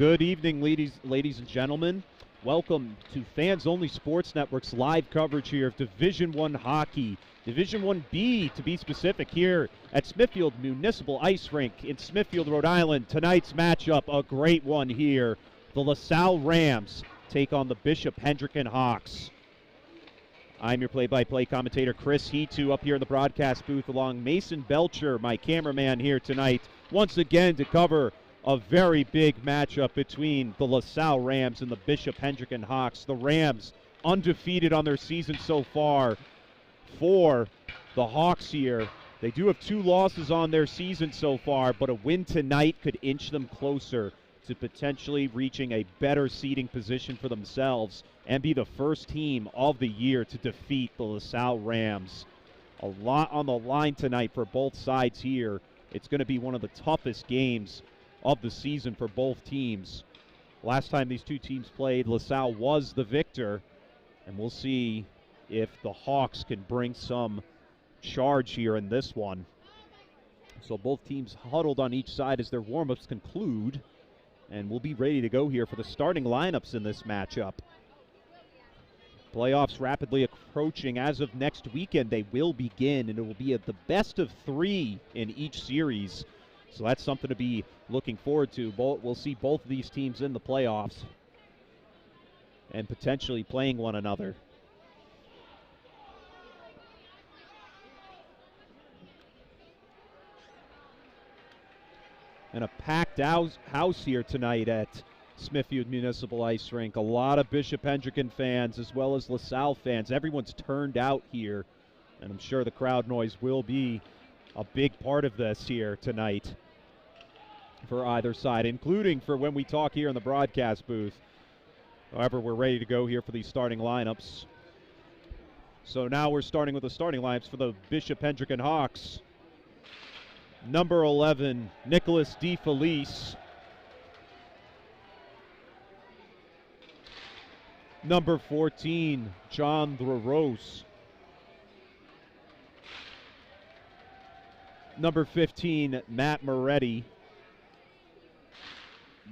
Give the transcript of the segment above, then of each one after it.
Good evening, ladies and gentlemen. Welcome to Fans Only Sports Network's live coverage here of Division I hockey. Division 1B, to be specific, here at Smithfield Municipal Ice Rink in Smithfield, Rhode Island. Tonight's matchup, a great one here. The LaSalle Rams take on the Bishop Hendricken Hawks. I'm your play-by-play commentator, Chris Heatu, up here in the broadcast booth along Mason Belcher, my cameraman here tonight, once again to cover a very big matchup between the LaSalle Rams and the Bishop Hendricken Hawks. The Rams undefeated on their season so far. For the Hawks here, they do have 2 losses on their season so far, but a win tonight could inch them closer to potentially reaching a better seeding position for themselves and be the first team of the year to defeat the LaSalle Rams. A lot on the line tonight for both sides here. It's going to be one of the toughest games of the season for both teams. Last time these two teams played, LaSalle was the victor, and we'll see if the Hawks can bring some charge here in this one. So both teams huddled on each side as their warm-ups conclude, and we'll be ready to go here for the starting lineups in this matchup. Playoffs rapidly approaching. As of next weekend, they will begin, and it will be the best of 3 in each series. So that's something to be looking forward to. We'll see both of these teams in the playoffs and potentially playing one another. And a packed house here tonight at Smithfield Municipal Ice Rink. A lot of Bishop Hendricken fans as well as LaSalle fans. Everyone's turned out here, and I'm sure the crowd noise will be a big part of this here tonight for either side, including for when we talk here in the broadcast booth. However, we're ready to go here for these starting lineups. So now we're starting with the starting lineups for the Bishop Hendricken Hawks. Number 11, Nicholas DeFelice. Number 14, John Rose. Number 15, Matt Moretti.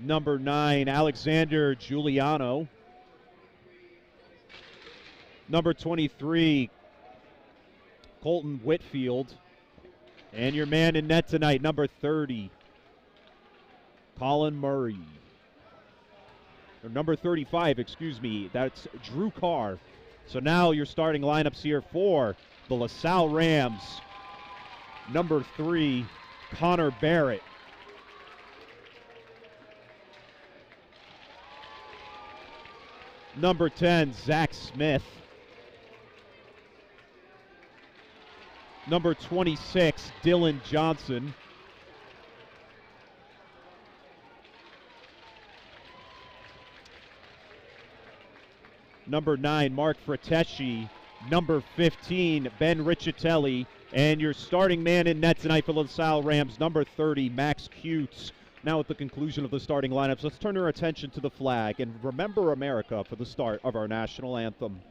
Number 9, Alexander Giuliano. Number 23, Colton Whitfield. And your man in net tonight, number 30, Colin Murray. Or number 35, excuse me, that's Drew Carr. So now your starting lineups here for the LaSalle Rams. Number 3, Connor Barrett. Number 10, Zach Smith. Number 26, Dylan Johnson. Number 9, Mark Frateschi. Number 15, Ben Riccitelli. And your starting man in net tonight for LaSalle Rams, number 30, Max Cutes. Now at the conclusion of the starting lineups, let's turn our attention to the flag and remember America for the start of our national anthem.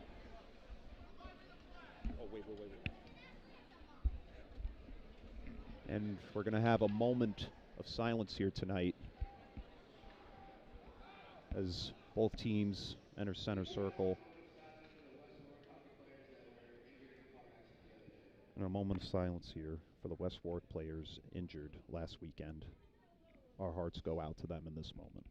And we're going to have a moment of silence here tonight as both teams enter center circle. And a moment of silence here for the West Warwick players injured last weekend. Our hearts go out to them in this moment.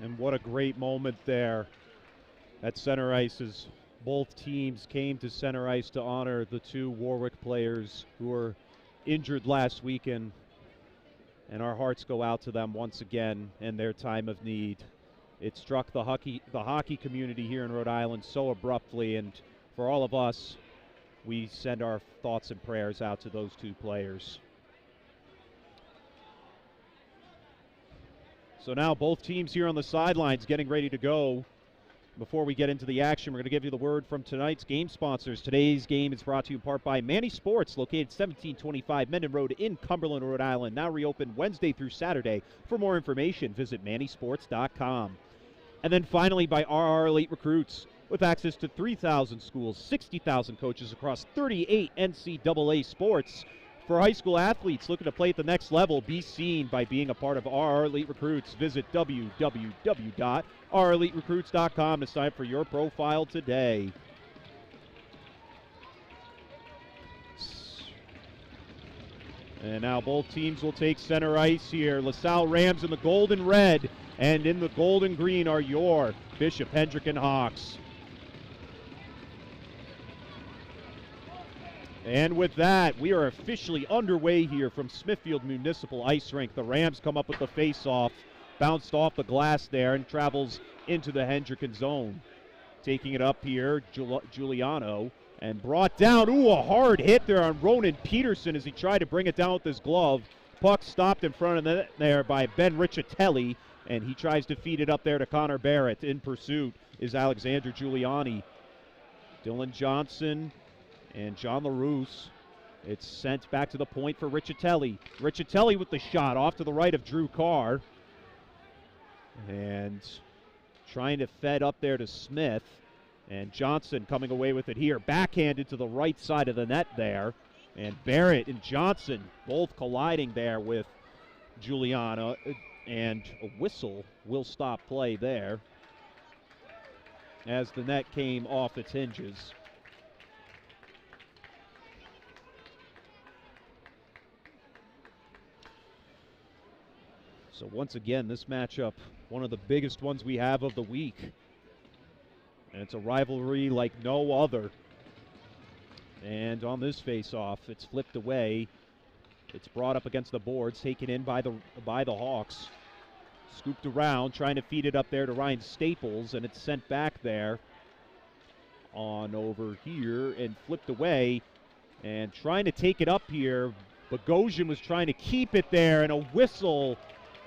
And what a great moment there at center ice as both teams came to center ice to honor the two Warwick players who were injured last weekend. And our hearts go out to them once again in their time of need. It struck the hockey community here in Rhode Island so abruptly, and for all of us, we send our thoughts and prayers out to those two players. So now both teams here on the sidelines getting ready to go. Before we get into the action, we're going to give you the word from tonight's game sponsors. Today's game is brought to you in part by Manny Sports, located 1725 Mendon Road in Cumberland, Rhode Island. Now reopened Wednesday through Saturday. For more information, visit mannysports.com. And then finally by RR Elite Recruits, with access to 3,000 schools, 60,000 coaches across 38 NCAA sports. For high school athletes looking to play at the next level, be seen by being a part of RR Elite Recruits. Visit www.rreliterecruits.com to sign up for your profile today. And now both teams will take center ice here. LaSalle Rams in the gold and red, and in the gold and green are your Bishop Hendricken Hawks. And with that, we are officially underway here from Smithfield Municipal Ice Rink. The Rams come up with the face-off, bounced off the glass there, and travels into the Hendricken zone. Taking it up here, Giuliano, and brought down. Ooh, a hard hit there on Ronan Peterson as he tried to bring it down with his glove. Puck stopped in front of the net there by Ben Riccitelli, and he tries to feed it up there to Connor Barrett. In pursuit is Alexander Giuliani. Dylan Johnson and John LaRousse. It's sent back to the point for Riccitelli. Riccitelli with the shot off to the right of Drew Carr. And trying to fed up there to Smith. And Johnson coming away with it here. Backhanded to the right side of the net there. And Barrett and Johnson both colliding there with Giuliano. And a whistle will stop play there as the net came off its hinges. So once again, this matchup, one of the biggest ones we have of the week. And it's a rivalry like no other. And on this face-off, it's flipped away. It's brought up against the boards, taken in by the Hawks. Scooped around, trying to feed it up there to Ryan Staples, and it's sent back there on over here and flipped away. And trying to take it up here, Bogosian was trying to keep it there, and a whistle.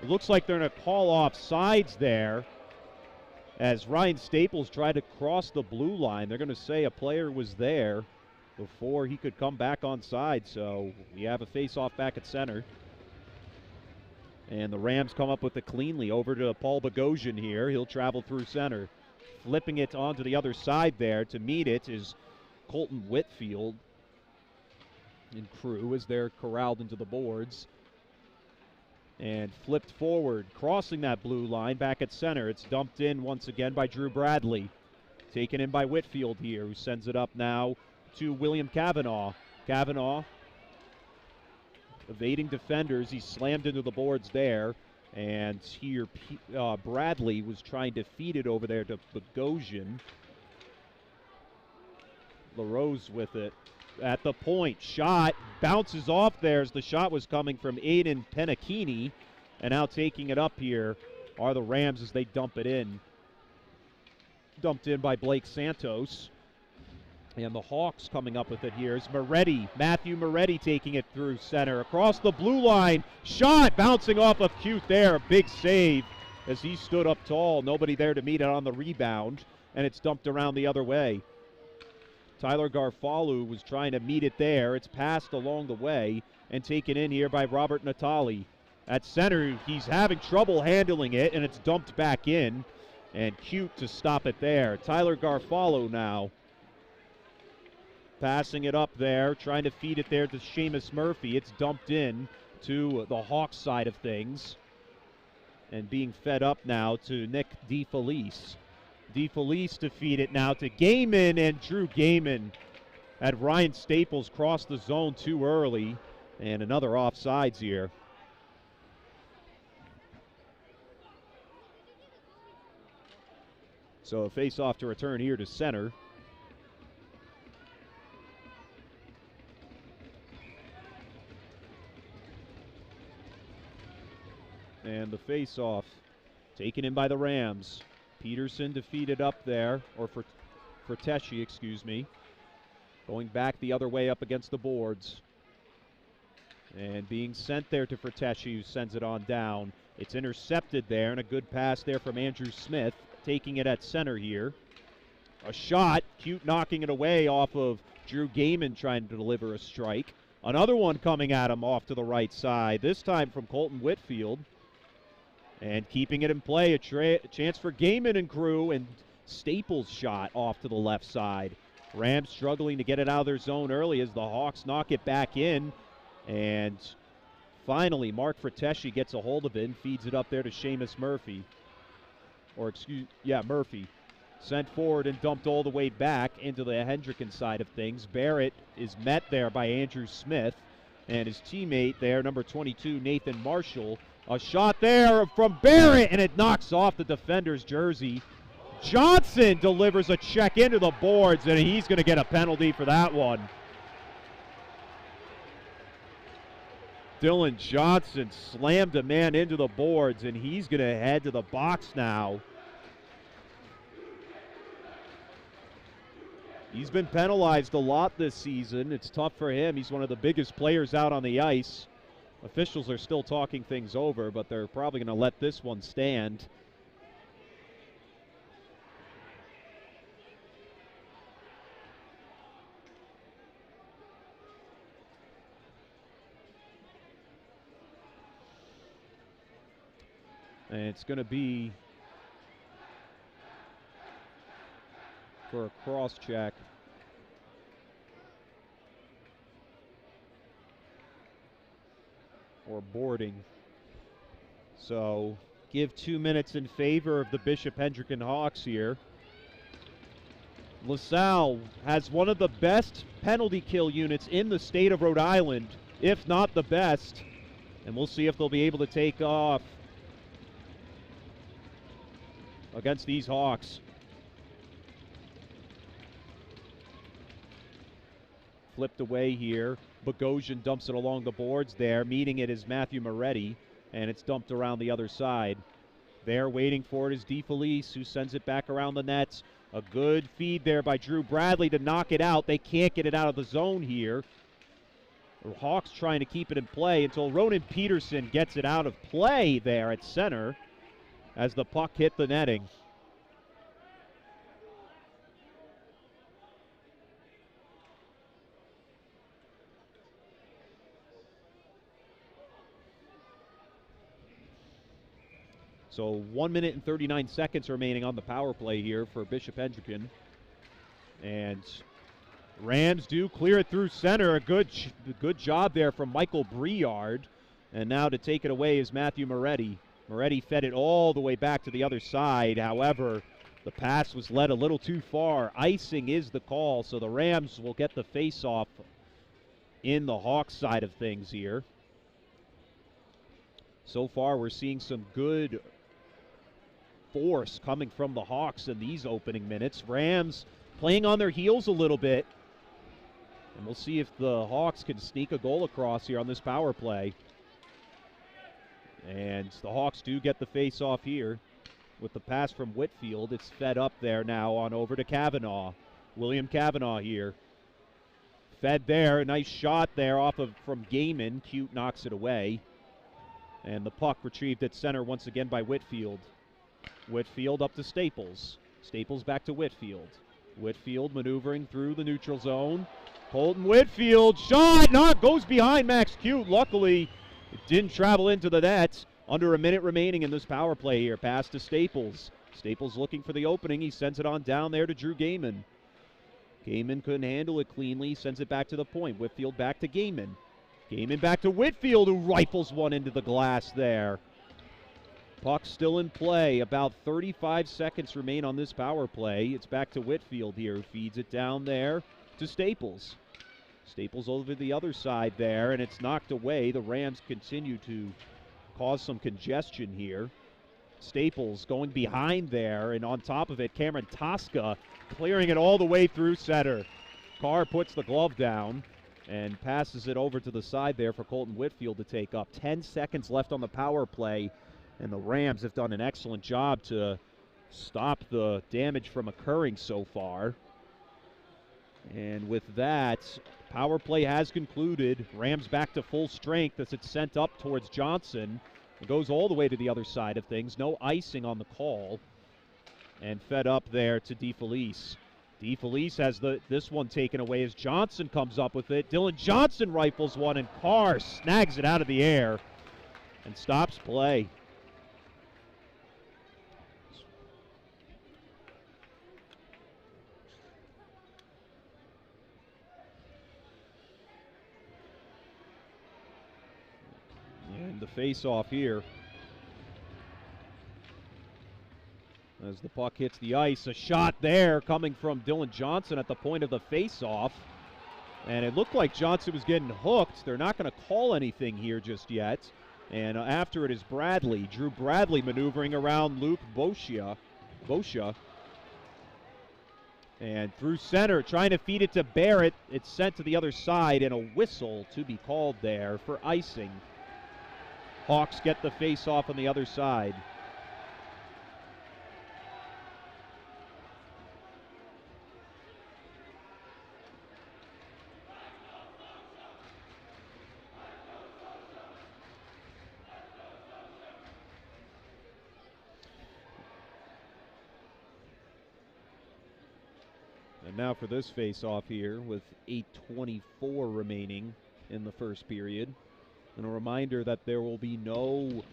It looks like they're going to call off sides there as Ryan Staples tried to cross the blue line. They're going to say a player was there before he could come back on side. So we have a face-off back at center. And the Rams come up with it cleanly over to Paul Bogosian here. He'll travel through center. Flipping it onto the other side there to meet it is Colton Whitfield and crew as they're corralled into the boards. And flipped forward, crossing that blue line back at center. It's dumped in once again by Drew Bradley. Taken in by Whitfield here, who sends it up now to William Cavanaugh. Cavanaugh evading defenders. He's slammed into the boards there. And here Bradley was trying to feed it over there to Bogosian. LaRose with it. At the point, shot bounces off there as the shot was coming from Aiden Penachini. And now taking it up here are the Rams as they dump it in. Dumped in by Blake Santos. And the Hawks coming up with it here is Moretti. Matthew Moretti taking it through center. Across the blue line. Shot bouncing off of Cute there. A big save as he stood up tall. Nobody there to meet it on the rebound. And it's dumped around the other way. Tyler Garfalu was trying to meet it there. It's passed along the way and taken in here by Robert Natali. At center, he's having trouble handling it, and it's dumped back in. And Cute to stop it there. Tyler Garfalu now passing it up there, trying to feed it there to Seamus Murphy. It's dumped in to the Hawks side of things. And being fed up now to Nick DeFelice. DeFelice to feed it now to Gaiman, and Drew Gaiman had Ryan Staples cross the zone too early, and another offsides here. So a face-off to return here to center. And the face-off taken in by the Rams. Peterson defeated up there, or for Teshi, excuse me. Going back the other way up against the boards. And being sent there to Ferteshi, who sends it on down. It's intercepted there, and a good pass there from Andrew Smith, taking it at center here. A shot, Cute knocking it away off of Drew Gaiman trying to deliver a strike. Another one coming at him off to the right side, this time from Colton Whitfield. And keeping it in play, a chance for Gaiman and crew, and Staples' shot off to the left side. Rams struggling to get it out of their zone early as the Hawks knock it back in. And finally, Mark Ferteshi gets a hold of it and feeds it up there to Seamus Murphy. Murphy. Sent forward and dumped all the way back into the Hendricken side of things. Barrett is met there by Andrew Smith and his teammate there, number 22, Nathan Marshall. A shot there from Barrett, and it knocks off the defender's jersey. Johnson delivers a check into the boards, and he's going to get a penalty for that one. Dylan Johnson slammed a man into the boards, and he's going to head to the box now. He's been penalized a lot this season. It's tough for him. He's one of the biggest players out on the ice. Officials are still talking things over, but they're probably going to let this one stand. And it's going to be for a cross check. Or boarding. So give 2 minutes in favor of the Bishop Hendricken Hawks here. LaSalle has one of the best penalty kill units in the state of Rhode Island, if not the best. And we'll see if they'll be able to take off against these Hawks. Flipped away here. Bogosian dumps it along the boards there. Meeting it is Matthew Moretti, and it's dumped around the other side. There waiting for it is DeFelice, who sends it back around the nets. A good feed there by Drew Bradley to knock it out. They can't get it out of the zone here. The Hawks trying to keep it in play until Ronan Peterson gets it out of play there at center as the puck hit the netting. So 1 minute and 39 seconds remaining on the power play here for Bishop Hendricken. And Rams do clear it through center. A good job there from Michael Briard. And now to take it away is Matthew Moretti. Moretti fed it all the way back to the other side. However, the pass was led a little too far. Icing is the call, so the Rams will get the face-off in the Hawks side of things here. So far, we're seeing some good force coming from the Hawks in these opening minutes. Rams playing on their heels a little bit. And we'll see if the Hawks can sneak a goal across here on this power play. And the Hawks do get the face-off here with the pass from Whitfield. It's fed up there now on over to Kavanaugh. William Kavanaugh here. Fed there. A nice shot there from Gaiman. Cute knocks it away. And the puck retrieved at center once again by Whitfield. Whitfield up to Staples. Staples back to Whitfield. Whitfield maneuvering through the neutral zone. Colton Whitfield, shot, goes behind Max Cute. Luckily, it didn't travel into the net. Under a minute remaining in this power play here. Pass to Staples. Staples looking for the opening. He sends it on down there to Drew Gaiman. Gaiman couldn't handle it cleanly. Sends it back to the point. Whitfield back to Gaiman. Gaiman back to Whitfield, who rifles one into the glass there. Puck still in play. About 35 seconds remain on this power play. It's back to Whitfield here, who feeds it down there to Staples. Staples over the other side there, and it's knocked away. The Rams continue to cause some congestion here. Staples going behind there, and on top of it, Cameron Tosca clearing it all the way through center. Carr puts the glove down and passes it over to the side there for Colton Whitfield to take up. 10 seconds left on the power play, and the Rams have done an excellent job to stop the damage from occurring so far. And with that, power play has concluded. Rams back to full strength as it's sent up towards Johnson. It goes all the way to the other side of things. No icing on the call. And fed up there to DeFelice. DeFelice has this one taken away as Johnson comes up with it. Dylan Johnson rifles one, and Carr snags it out of the air and stops play. And the face-off here. As the puck hits the ice, a shot there coming from Dylan Johnson at the point of the face-off. And it looked like Johnson was getting hooked. They're not going to call anything here just yet. And after it is Bradley. Drew Bradley maneuvering around Luke Boscia. And through center, trying to feed it to Barrett. It's sent to the other side, and a whistle to be called there for icing. Hawks get the face-off on the other side. And now for this face-off here with 8:24 remaining in the first period. And a reminder that there will be no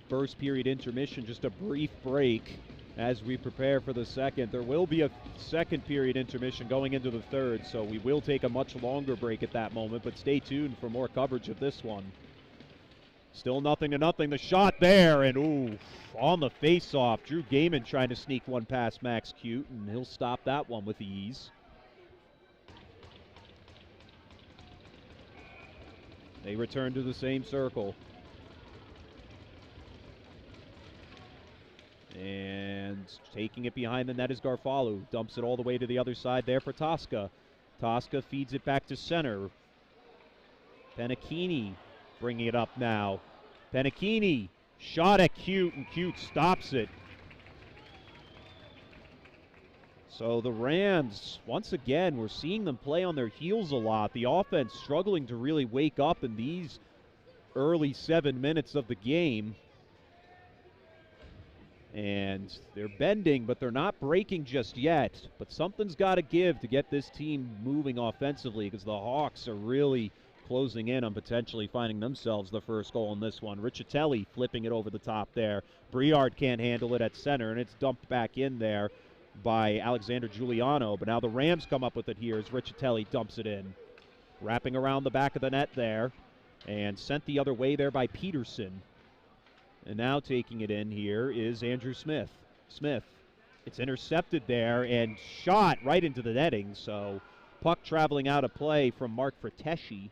first period intermission, just a brief break as we prepare for the second. There will be a second period intermission going into the third, so we will take a much longer break at that moment, but stay tuned for more coverage of this one. Still 0-0. The shot there, and ooh, on the face-off. Drew Gaiman trying to sneak one past Max Cute, and he'll stop that one with ease. They return to the same circle. And taking it behind the net is Garfalu. Dumps it all the way to the other side there for Tosca. Tosca feeds it back to center. Penachini bringing it up now. Penachini shot at Cute, and Cute stops it. So the Rams, once again, we're seeing them play on their heels a lot. The offense struggling to really wake up in these early 7 minutes of the game. And they're bending, but they're not breaking just yet. But something's got to give to get this team moving offensively, because the Hawks are really closing in on potentially finding themselves the first goal in this one. Riccitelli flipping it over the top there. Briard can't handle it at center, and it's dumped back in there by Alexander Giuliano, but now the Rams come up with it here as Riccitelli dumps it in. Wrapping around the back of the net there, and sent the other way there by Peterson. And now taking it in here is Andrew Smith. It's intercepted there and shot right into the netting, so puck traveling out of play from Mark Frateschi.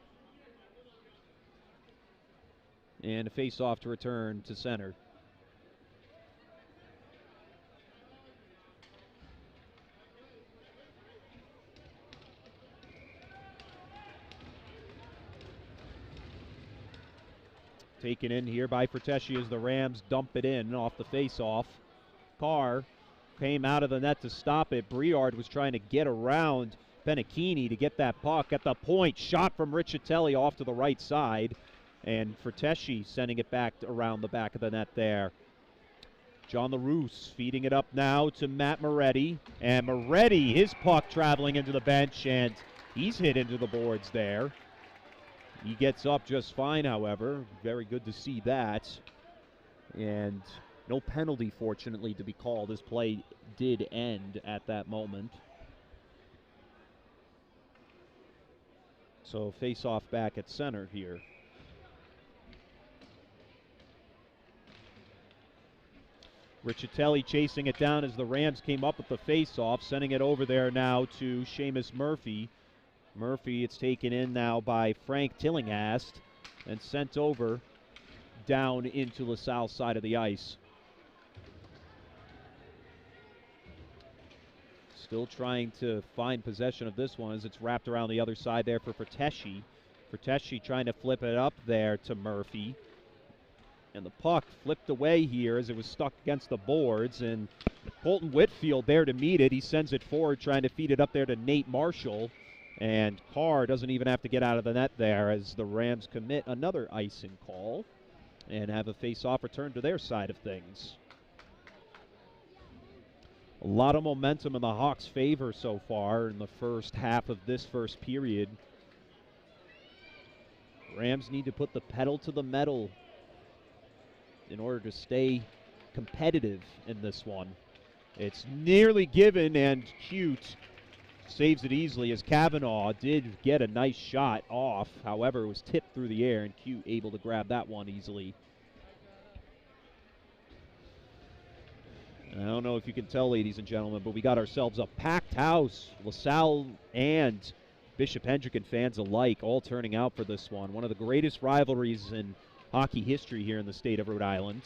And a face-off to return to center. Taken in here by Frateschi as the Rams dump it in off the face-off. Carr came out of the net to stop it. Briard was trying to get around Penachini to get that puck at the point. Shot from Riccitelli off to the right side. And Frateschi sending it back around the back of the net there. John LaRousse feeding it up now to Matt Moretti. And Moretti, his puck traveling into the bench, and he's hit into the boards there. He gets up just fine, however. Very good to see that. And no penalty, fortunately, to be called. This play did end at that moment. So face-off back at center here. Riccitelli chasing it down as the Rams came up with the face-off, sending it over there now to Seamus Murphy. Murphy, it's taken in now by Frank Tillinghast and sent over down into LaSalle's side of the ice. Still trying to find possession of this one as it's wrapped around the other side there for Ferteschi. Ferteschi trying to flip it up there to Murphy. And the puck flipped away here as it was stuck against the boards. And Colton Whitfield there to meet it. He sends it forward, trying to feed it up there to Nate Marshall. And Carr doesn't even have to get out of the net there as the Rams commit another icing call and have a face-off return to their side of things. A lot of momentum in the Hawks' favor so far in the first half of this first period. Rams need to put the pedal to the metal in order to stay competitive in this one. It's nearly given, and Cute saves it easily as Kavanaugh did get a nice shot off. However, it was tipped through the air, and Cute able to grab that one easily. I don't know if you can tell, ladies and gentlemen, but we got ourselves a packed house. LaSalle and Bishop Hendricken fans alike all turning out for this one. One of the greatest rivalries in hockey history here in the state of Rhode Island.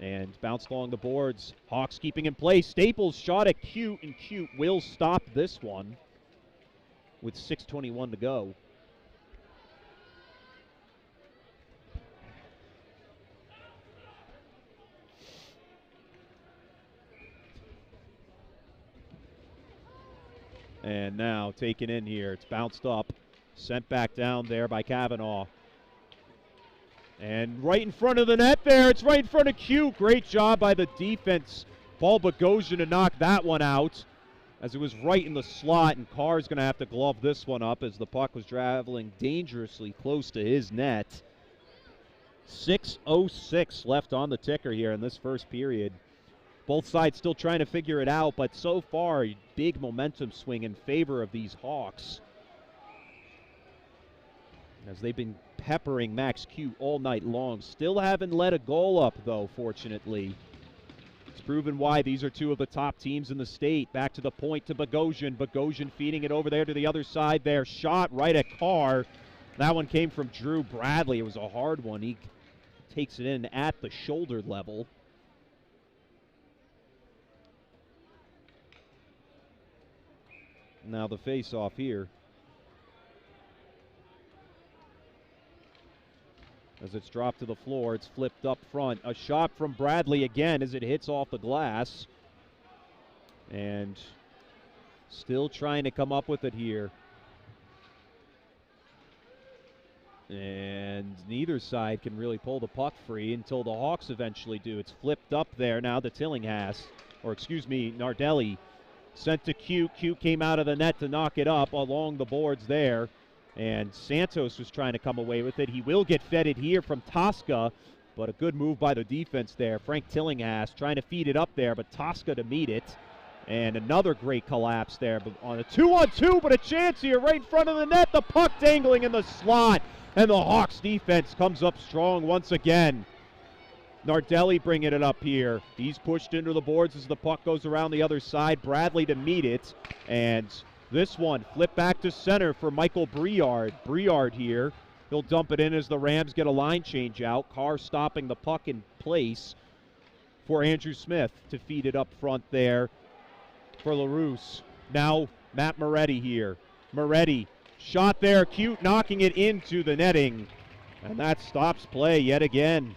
And bounced along the boards. Hawks keeping in place. Staples shot at Cute, and Cute will stop this one with 6:21 to go. And now taken in here. It's bounced up. Sent back down there by Kavanaugh. And right in front of the net there. It's right in front of Cute. Great job by the defense. Paul Bogosian to knock that one out as it was right in the slot. And Carr's going to have to glove this one up as the puck was traveling dangerously close to his net. 6:06 left on the ticker here in this first period. Both sides still trying to figure it out, but so far, a big momentum swing in favor of these Hawks, as they've been peppering Max Cute all night long. Still haven't let a goal up, though, fortunately. It's proven why these are two of the top teams in the state. Back to the point to Bogosian. Bogosian feeding it over there to the other side there. Shot right at Carr. That one came from Drew Bradley. It was a hard one. He takes it in at the shoulder level. Now the face-off here. As it's dropped to the floor, it's flipped up front. A shot from Bradley again as it hits off the glass. And still trying to come up with it here. And neither side can really pull the puck free until the Hawks eventually do. It's flipped up there now to Tillinghast, or excuse me, Nardelli. Sent to Cute. Cute came out of the net to knock it up along the boards there. And Santos was trying to come away with it. He will get fed it here from Tosca, but a good move by the defense there. Frank Tillinghast trying to feed it up there, but Tosca to meet it. And another great collapse there but on a 2-on-2, but a chance here right in front of the net. The puck dangling in the slot, and the Hawks defense comes up strong once again. Nardelli bringing it up here. He's pushed into the boards as the puck goes around the other side. Bradley to meet it. And this one flipped back to center for Michael Briard. Briard here. He'll dump it in as the Rams get a line change out. Carr stopping the puck in place for Andrew Smith to feed it up front there for LaRousse. Now Matt Moretti here. Moretti, shot there. Cute knocking it into the netting. And that stops play yet again.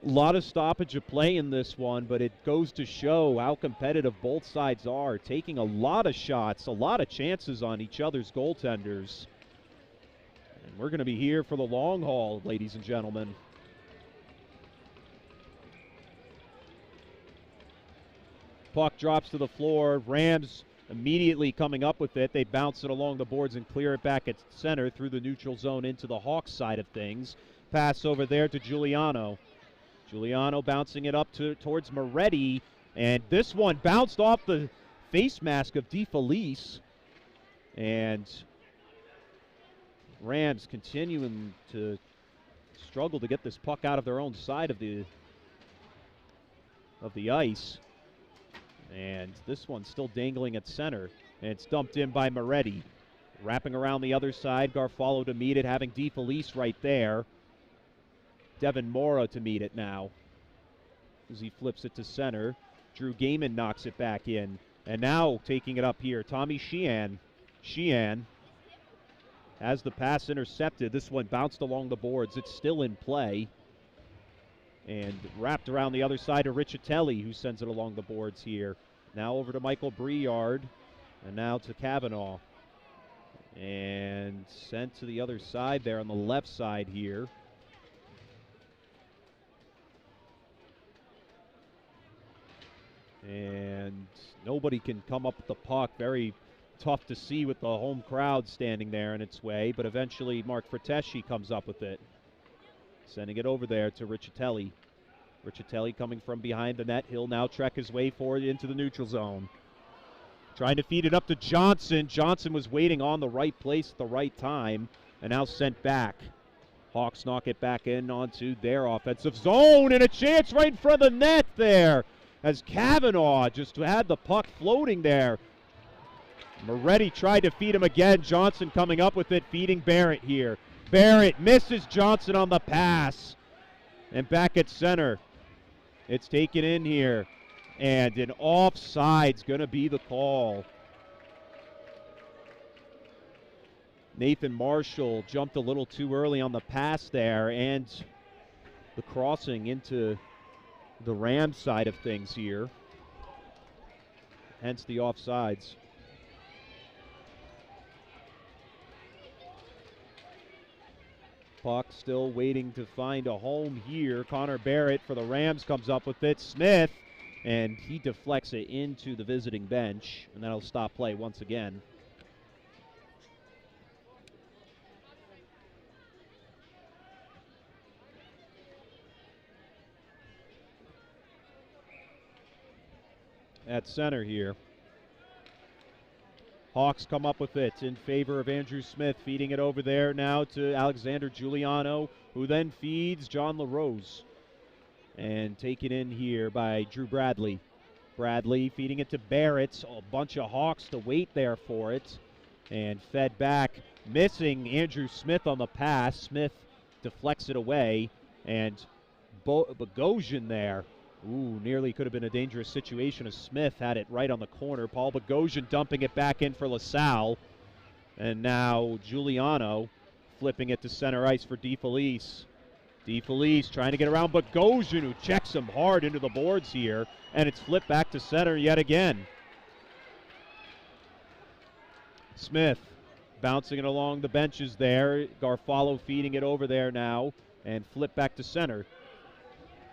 A lot of stoppage of play in this one, but it goes to show how competitive both sides are, taking a lot of shots, a lot of chances on each other's goaltenders. And we're going to be here for the long haul, ladies and gentlemen. Puck drops to the floor. Rams immediately coming up with it. They bounce it along the boards and clear it back at center through the neutral zone into the Hawks side of things. Pass over there to Giuliano. Giuliano bouncing it up towards Moretti, and this one bounced off the face mask of DeFelice. And Rams continuing to struggle to get this puck out of their own side of the ice. And this one's still dangling at center, and it's dumped in by Moretti. Wrapping around the other side, Garfalo to meet it, having DeFelice right there. Devin Mora to meet it now as he flips it to center. Drew Gaiman knocks it back in. And now taking it up here, Tommy Sheehan. Sheehan has the pass intercepted. This one bounced along the boards. It's still in play. And wrapped around the other side of Riccitelli, who sends it along the boards here. Now over to Michael Briard. And now to Kavanaugh. And sent to the other side there on the left side here. And nobody can come up with the puck. Very tough to see with the home crowd standing there in its way. But eventually Mark Frateschi comes up with it. Sending it over there to Riccitelli. Riccitelli coming from behind the net. He'll now trek his way forward into the neutral zone. Trying to feed it up to Johnson. Johnson was waiting on the right place at the right time and now sent back. Hawks knock it back in onto their offensive zone, and a chance right in front of the net there as Kavanaugh just had the puck floating there. Moretti tried to feed him again. Johnson coming up with it, feeding Barrett here. Barrett misses Johnson on the pass. And back at center, it's taken in here. And an offside's going to be the call. Nathan Marshall jumped a little too early on the pass there, and the crossing into the Rams side of things here. Hence the offsides. Puck still waiting to find a home here. Connor Barrett for the Rams comes up with it. Smith, and he deflects it into the visiting bench, and that'll stop play once again. At center here. Hawks come up with it in favor of Andrew Smith, feeding it over there now to Alexander Giuliano, who then feeds John LaRose. And taken in here by Drew Bradley. Bradley feeding it to Barrett. A bunch of Hawks to wait there for it. And fed back, missing Andrew Smith on the pass. Smith deflects it away. And Bogosian there. Ooh, nearly could have been a dangerous situation as Smith had it right on the corner. Paul Bogosian dumping it back in for LaSalle. And now Giuliano flipping it to center ice for DeFelice. DeFelice trying to get around Bogosian, who checks him hard into the boards here. And it's flipped back to center yet again. Smith bouncing it along the benches there. Garfalo feeding it over there now. And flip back to center.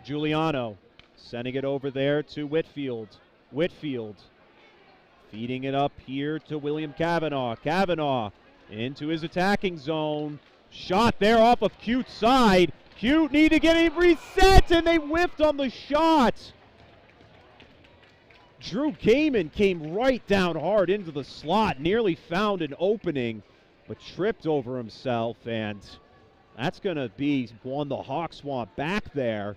Giuliano sending it over there to Whitfield. Whitfield feeding it up here to William Kavanaugh. Kavanaugh into his attacking zone. Shot there off of Cute's side. Cute need to get it reset, and they whiffed on the shot. Drew Gaiman came right down hard into the slot, nearly found an opening, but tripped over himself, and that's going to be one the Hawks want back there.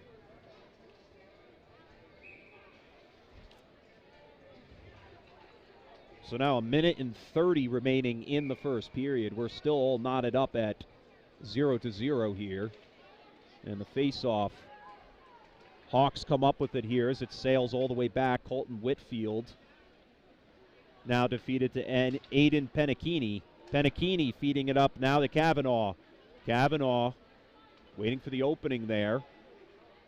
So now a minute and 30 remaining in the first period. We're still all knotted up at 0-0 here. And the face-off, Hawks come up with it here as it sails all the way back. Colton Whitfield now defeated to Aiden Pennicchini. Pennicchini feeding it up now to Kavanaugh. Kavanaugh waiting for the opening there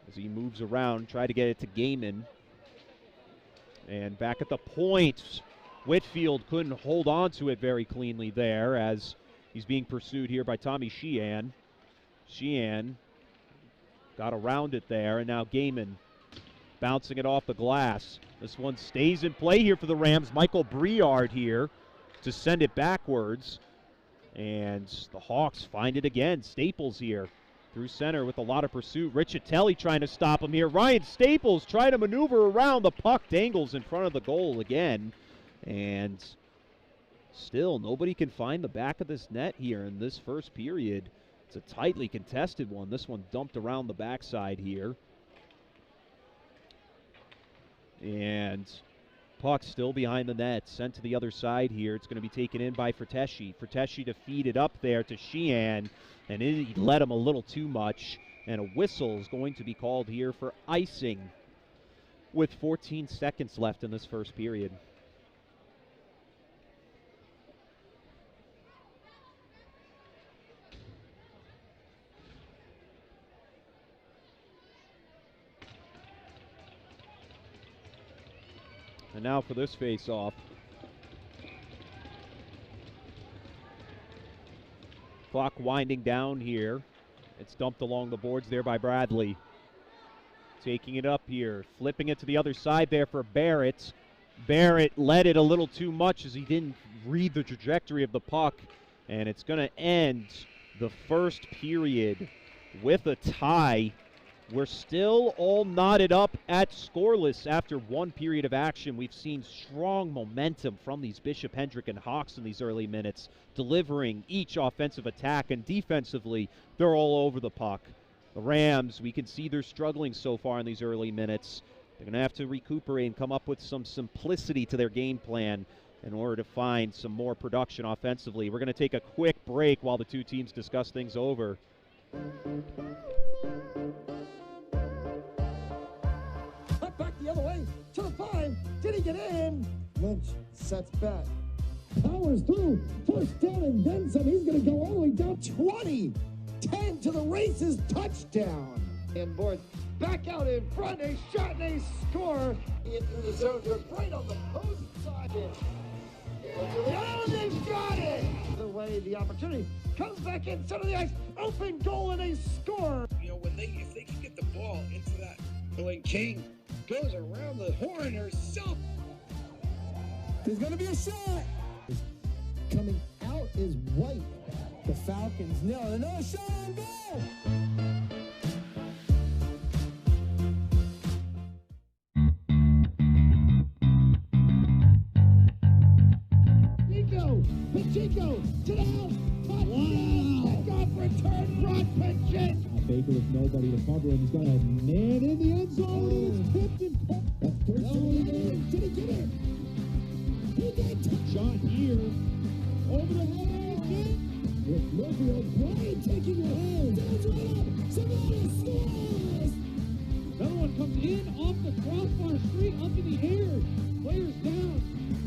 as he moves around, try to get it to Gaiman. And back at the point, Whitfield couldn't hold on to it very cleanly there as he's being pursued here by Tommy Sheehan. Sheehan got around it there, and now Gaiman bouncing it off the glass. This one stays in play here for the Rams. Michael Briard here to send it backwards. And the Hawks find it again. Staples here through center with a lot of pursuit. Riccitelli trying to stop him here. Ryan Staples trying to maneuver around. The puck dangles in front of the goal again. And still nobody can find the back of this net here in this first period. It's a tightly contested one. This one dumped around the backside here. And puck still behind the net. Sent to the other side here. It's going to be taken in by Frateschi. Frateschi to feed it up there to Sheehan. And he led him a little too much. And a whistle is going to be called here for icing. with 14 seconds left in this first period. And now for this face-off. Clock winding down here. It's dumped along the boards there by Bradley. Taking it up here, flipping it to the other side there for Barrett. Barrett led it a little too much as he didn't read the trajectory of the puck. And it's going to end the first period with a tie. We're still all knotted up at scoreless after one period of action. We've seen strong momentum from these Bishop Hendricken Hawks in these early minutes, delivering each offensive attack, and defensively, they're all over the puck. The Rams, we can see they're struggling so far in these early minutes. They're going to have to recuperate and come up with some simplicity to their game plan in order to find some more production offensively. We're going to take a quick break while the two teams discuss things over. Back the other way to the 5. Did he get in? Lynch sets back. Powers through. First down and then some. He's going to go all the way down 20. 10 to the races. Touchdown. And board back out in front. A shot and a score. Into the zone. Goes right on the post side. Oh, they've got it. The way the opportunity comes back in center of the ice. Open goal and a score. You know, if they can get the ball into that, when King goes around the horn herself. There's going to be a shot. Coming out is White. The Falcons nail it. Another shot on goal. Pacheco to the house. Wow. Off return. Brock Pacheco. Baker with nobody to cover him. He's got a man in the end zone. He's tipped and popped. That's first down. Did he get it? He got shot here. Over the head. With Murphy O'Brien taking the hand. Down's right up. Somebody scores. Another one comes in off the crossbar, straight up in the air. Players down.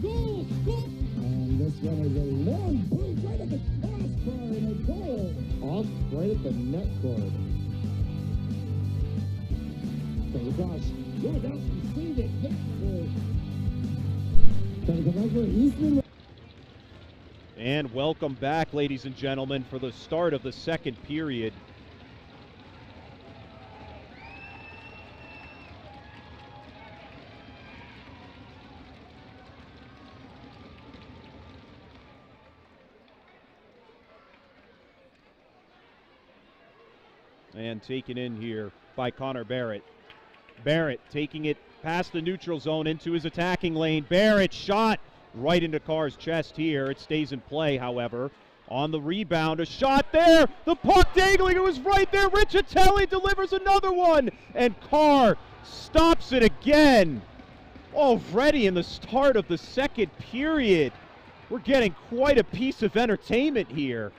Goal. Goal. And this one is a long boot right at the crossbar and a goal. Off right at the net cord. Oh gosh, goes out and sees it. Trying to come back for Eastman. And welcome back, ladies and gentlemen, for the start of the second period. And taken in here by Connor Barrett. Barrett taking it past the neutral zone into his attacking lane. Barrett shot right into Carr's chest here. It stays in play, however. On the rebound, a shot there. The puck dangling. It was right there. Riccitelli delivers another one. And Carr stops it again. Already in the start of the second period. We're getting quite a piece of entertainment here.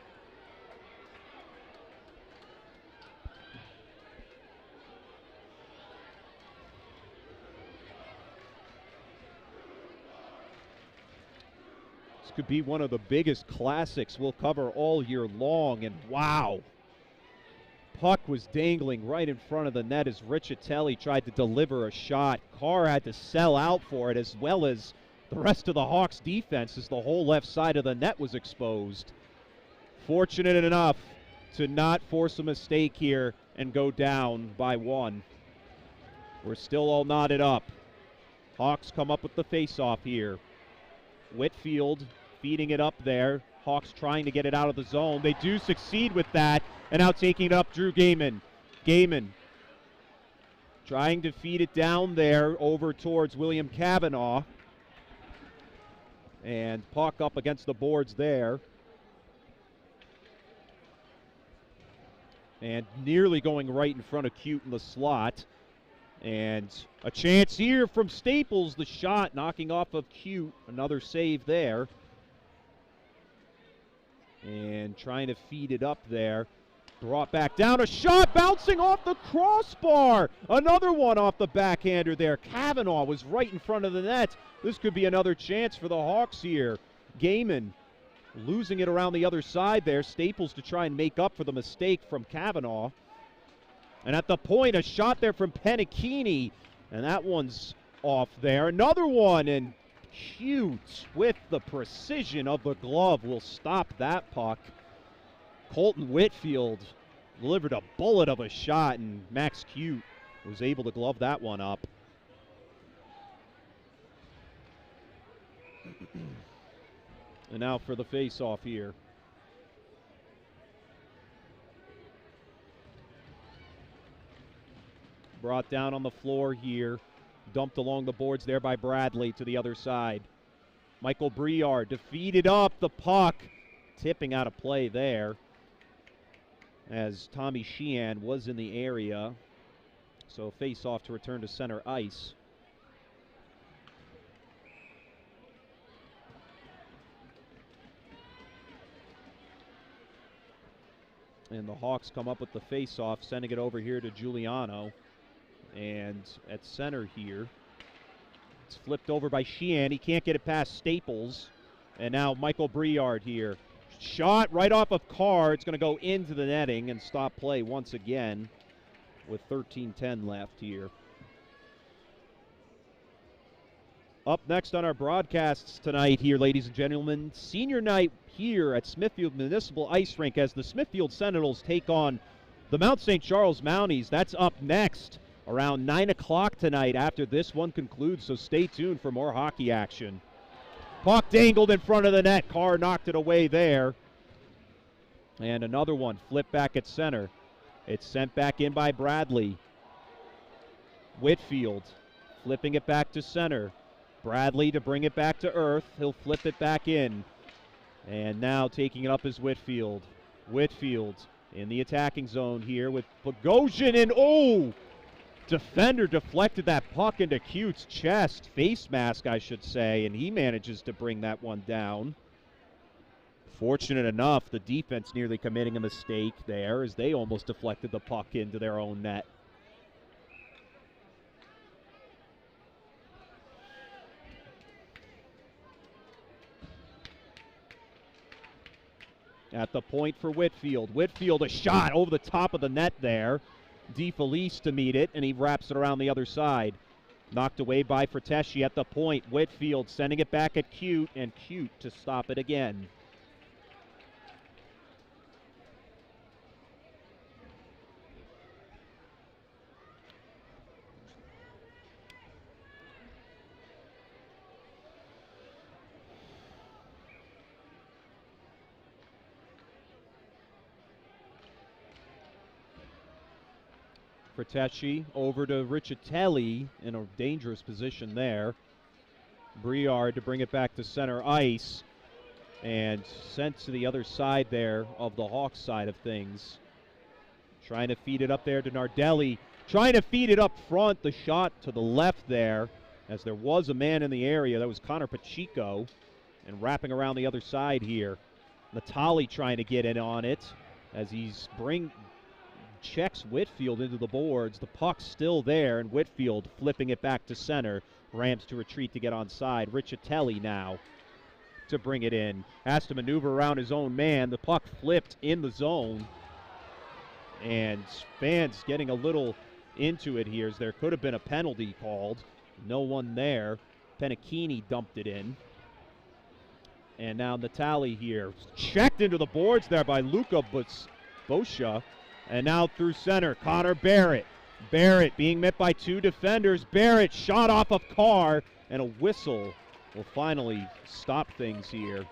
Could be one of the biggest classics we'll cover all year long. And wow, puck was dangling right in front of the net as Riccitelli tried to deliver a shot. Carr had to sell out for it, as well as the rest of the Hawks defense, as the whole left side of the net was exposed. Fortunate enough to not force a mistake here and go down by one. We're still all knotted up. Hawks come up with the face-off here. Whitfield feeding it up there. Hawks trying to get it out of the zone. They do succeed with that. And now taking it up, Drew Gaiman. Gaiman trying to feed it down there over towards William Cavanaugh. And puck up against the boards there. And nearly going right in front of Cute in the slot. And a chance here from Staples. The shot knocking off of Cute. Another save there. And trying to feed it up there. Brought back down, a shot bouncing off the crossbar. Another one off the backhander there. Kavanaugh was right in front of the net. This could be another chance for the Hawks here. Gaiman losing it around the other side there. Staples to try and make up for the mistake from Kavanaugh. And at the point, a shot there from Hendricken, and that one's off there. Another one, and Cute with the precision of the glove will stop that puck. Colton Whitfield delivered a bullet of a shot, and Max Cute was able to glove that one up. And now for the face-off here. Brought down on the floor here. Dumped along the boards there by Bradley to the other side. Michael Briard defeated up the puck. Tipping out of play there, as Tommy Sheehan was in the area. So face-off to return to center ice. And the Hawks come up with the face-off, sending it over here to Giuliano. And at center here, it's flipped over by Sheehan. He can't get it past Staples. And now Michael Briard here. Shot right off of Carr. It's going to go into the netting and stop play once again with 13:10 left here. Up next on our broadcasts tonight here, ladies and gentlemen, senior night here at Smithfield Municipal Ice Rink as the Smithfield Sentinels take on the Mount St. Charles Mounties. That's up next around 9 o'clock tonight after this one concludes, so stay tuned for more hockey action. Puck dangled in front of the net. Carr knocked it away there. And another one flipped back at center. It's sent back in by Bradley. Whitfield flipping it back to center. Bradley to bring it back to earth. He'll flip it back in. And now taking it up is Whitfield. Whitfield in the attacking zone here with Bogosian, and oh! Defender deflected that puck into Cute's chest, face mask I should say, and he manages to bring that one down. Fortunate enough, the defense nearly committing a mistake there as they almost deflected the puck into their own net. At the point for Whitfield. Whitfield, a shot over the top of the net there. DeFelice to meet it, and he wraps it around the other side. Knocked away by Frateschi at the point. Whitfield sending it back at Cute, and Cute to stop it again. Frateschi over to Riccitelli in a dangerous position there. Briard to bring it back to center ice and sent to the other side there of the Hawks side of things. Trying to feed it up there to Nardelli. Trying to feed it up front. The shot to the left there as there was a man in the area. That was Connor Pacheco. And wrapping around the other side here. Natali trying to get in on it as he's checks Whitfield into the boards. The puck's still there, and Whitfield flipping it back to center. Rams to retreat to get onside. Riccitelli now to bring it in. Has to maneuver around his own man. The puck flipped in the zone. And fans getting a little into it here as there could have been a penalty called. No one there. Hendricken dumped it in. And now Natali here. Checked into the boards there by Luka Boscia. And now through center, Connor Barrett. Barrett being met by two defenders. Barrett shot off of Carr, and a whistle will finally stop things here.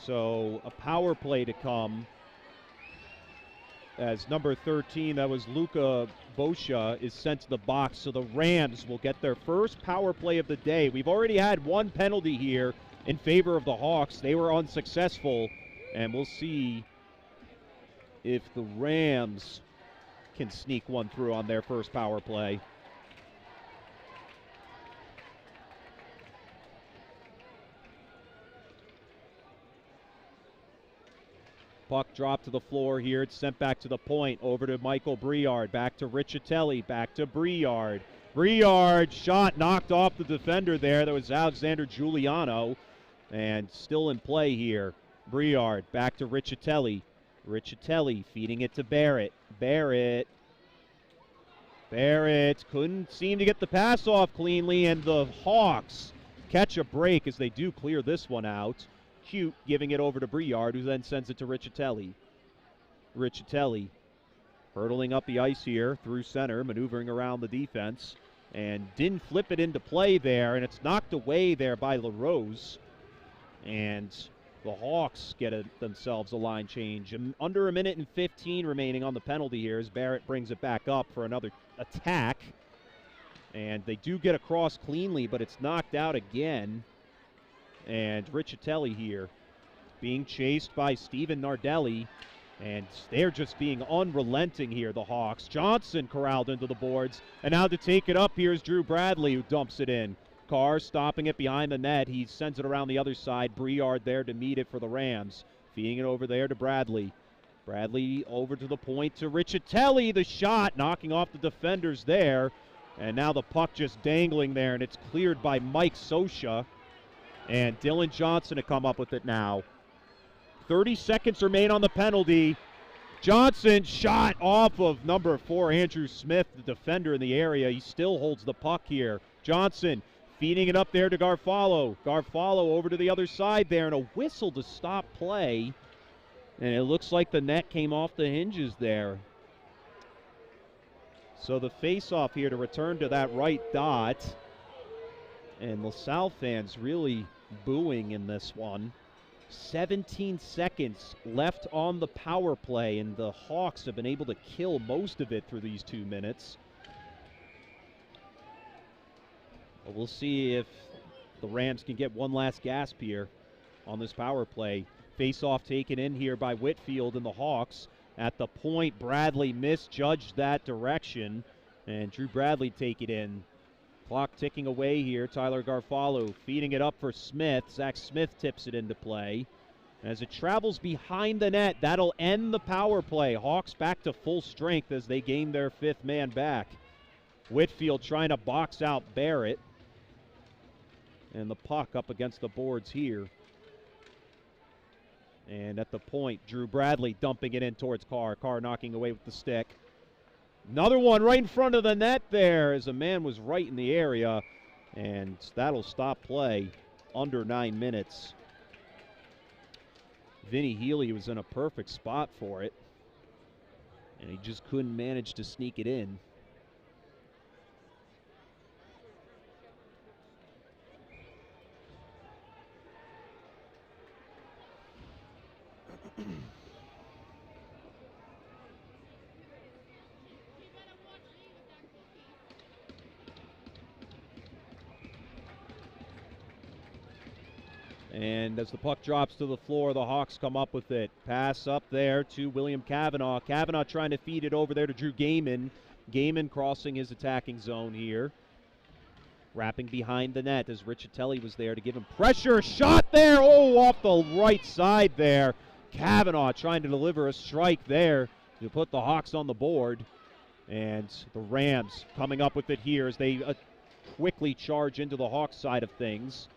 So a power play to come. As number 13, that was Luka Boscia, is sent to the box. So the Rams will get their first power play of the day. We've already had one penalty here in favor of the Hawks. They were unsuccessful, and we'll see if the Rams can sneak one through on their first power play. Puck dropped to the floor here. It's sent back to the point. Over to Michael Briard. Back to Riccitelli. Back to Briard. Briard shot knocked off the defender there. That was Alexander Giuliano. And still in play here. Briard back to Riccitelli. Riccitelli feeding it to Barrett. Barrett couldn't seem to get the pass off cleanly. And the Hawks catch a break as they do clear this one out. Cute giving it over to Briard, who then sends it to Riccitelli. Riccitelli hurtling up the ice here through center, maneuvering around the defense, and didn't flip it into play there, and it's knocked away there by LaRose. And the Hawks get themselves a line change. Under a minute and 15 remaining on the penalty here as Barrett brings it back up for another attack. And they do get across cleanly, but it's knocked out again. And Riccitelli here being chased by Steven Nardelli, and they're just being unrelenting here, the Hawks. Johnson corralled into the boards, and now to take it up here is Drew Bradley, who dumps it in. Carr stopping it behind the net. He sends it around the other side. Briard there to meet it for the Rams, feeding it over there to Bradley. Bradley over to the point to Riccitelli. The shot knocking off the defenders there, and now the puck just dangling there, and it's cleared by Mike Sosha. And Dylan Johnson to come up with it now. 30 seconds remain on the penalty. Johnson shot off of number 4, Andrew Smith, the defender in the area. He still holds the puck here. Johnson feeding it up there to Garfalo. Garfalo over to the other side there, and a whistle to stop play. And it looks like the net came off the hinges there. So the face-off here to return to that right dot. And LaSalle fans really booing in this one. 17 seconds left on the power play, and the Hawks have been able to kill most of it through these 2 minutes. But we'll see if the Rams can get one last gasp here on this power play. Face-off taken in here by Whitfield and the Hawks. At the point, Bradley misjudged that direction, and Drew Bradley take it in. Clock ticking away here. Tyler Garfalo feeding it up for Smith. Zach Smith tips it into play. As it travels behind the net, that'll end the power play. Hawks back to full strength as they gain their 5th man back. Whitfield trying to box out Barrett. And the puck up against the boards here. And at the point, Drew Bradley dumping it in towards Carr. Carr knocking away with the stick. Another one right in front of the net there as a man was right in the area. And that'll stop play under 9 minutes. Vinny Healy was in a perfect spot for it. And he just couldn't manage to sneak it in. And as the puck drops to the floor, the Hawks come up with it. Pass up there to William Cavanaugh. Cavanaugh trying to feed it over there to Drew Gaiman. Gaiman crossing his attacking zone here. Wrapping behind the net as Riccitelli was there to give him pressure. Shot there! Oh, off the right side there. Cavanaugh trying to deliver a strike there to put the Hawks on the board. And the Rams coming up with it here as they quickly charge into the Hawks side of things.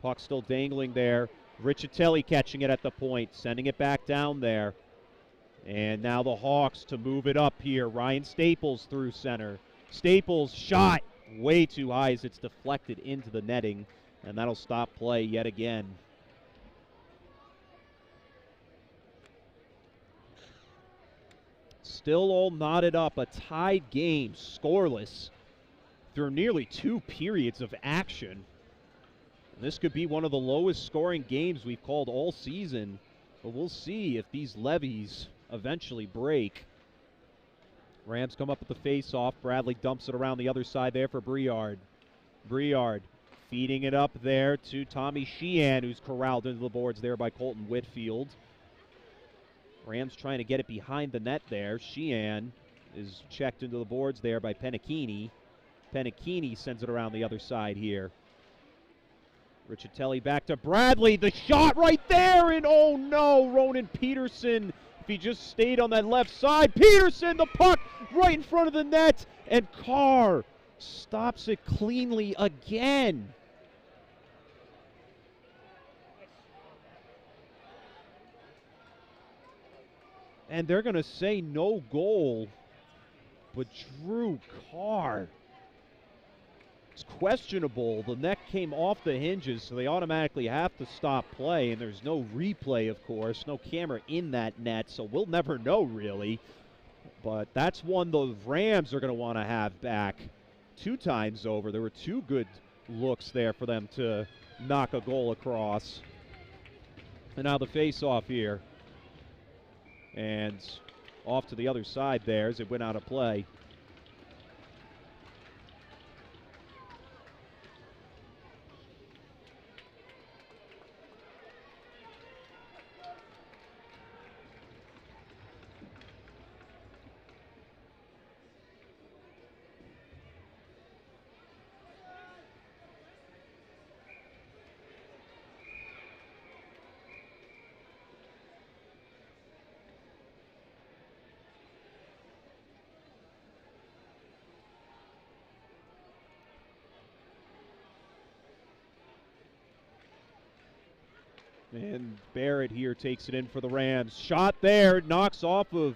Puck still dangling there. Riccitelli catching it at the point, sending it back down there. And now the Hawks to move it up here. Ryan Staples through center. Staples shot way too high as it's deflected into the netting. And that'll stop play yet again. Still all knotted up. A tied game, scoreless, through nearly 2 periods of action. This could be one of the lowest scoring games we've called all season, but we'll see if these levees eventually break. Rams come up with the face-off. Bradley dumps it around the other side there for Briard. Briard feeding it up there to Tommy Sheehan, who's corralled into the boards there by Colton Whitfield. Rams trying to get it behind the net there. Sheehan is checked into the boards there by Pennicchini. Pennicchini sends it around the other side here. Riccitelli back to Bradley. The shot right there, and oh no, Ronan Peterson. If he just stayed on that left side. Peterson, the puck right in front of the net, and Carr stops it cleanly again. And they're going to say no goal, but Drew Carr, it's questionable. The net came off the hinges, so they automatically have to stop play, and there's no replay, of course, no camera in that net, so we'll never know really. But that's one the Rams are going to want to have back 2 times over. There were 2 good looks there for them to knock a goal across. And now the face-off here. And off to the other side there as it went out of play. And Barrett here takes it in for the Rams. Shot there, knocks off of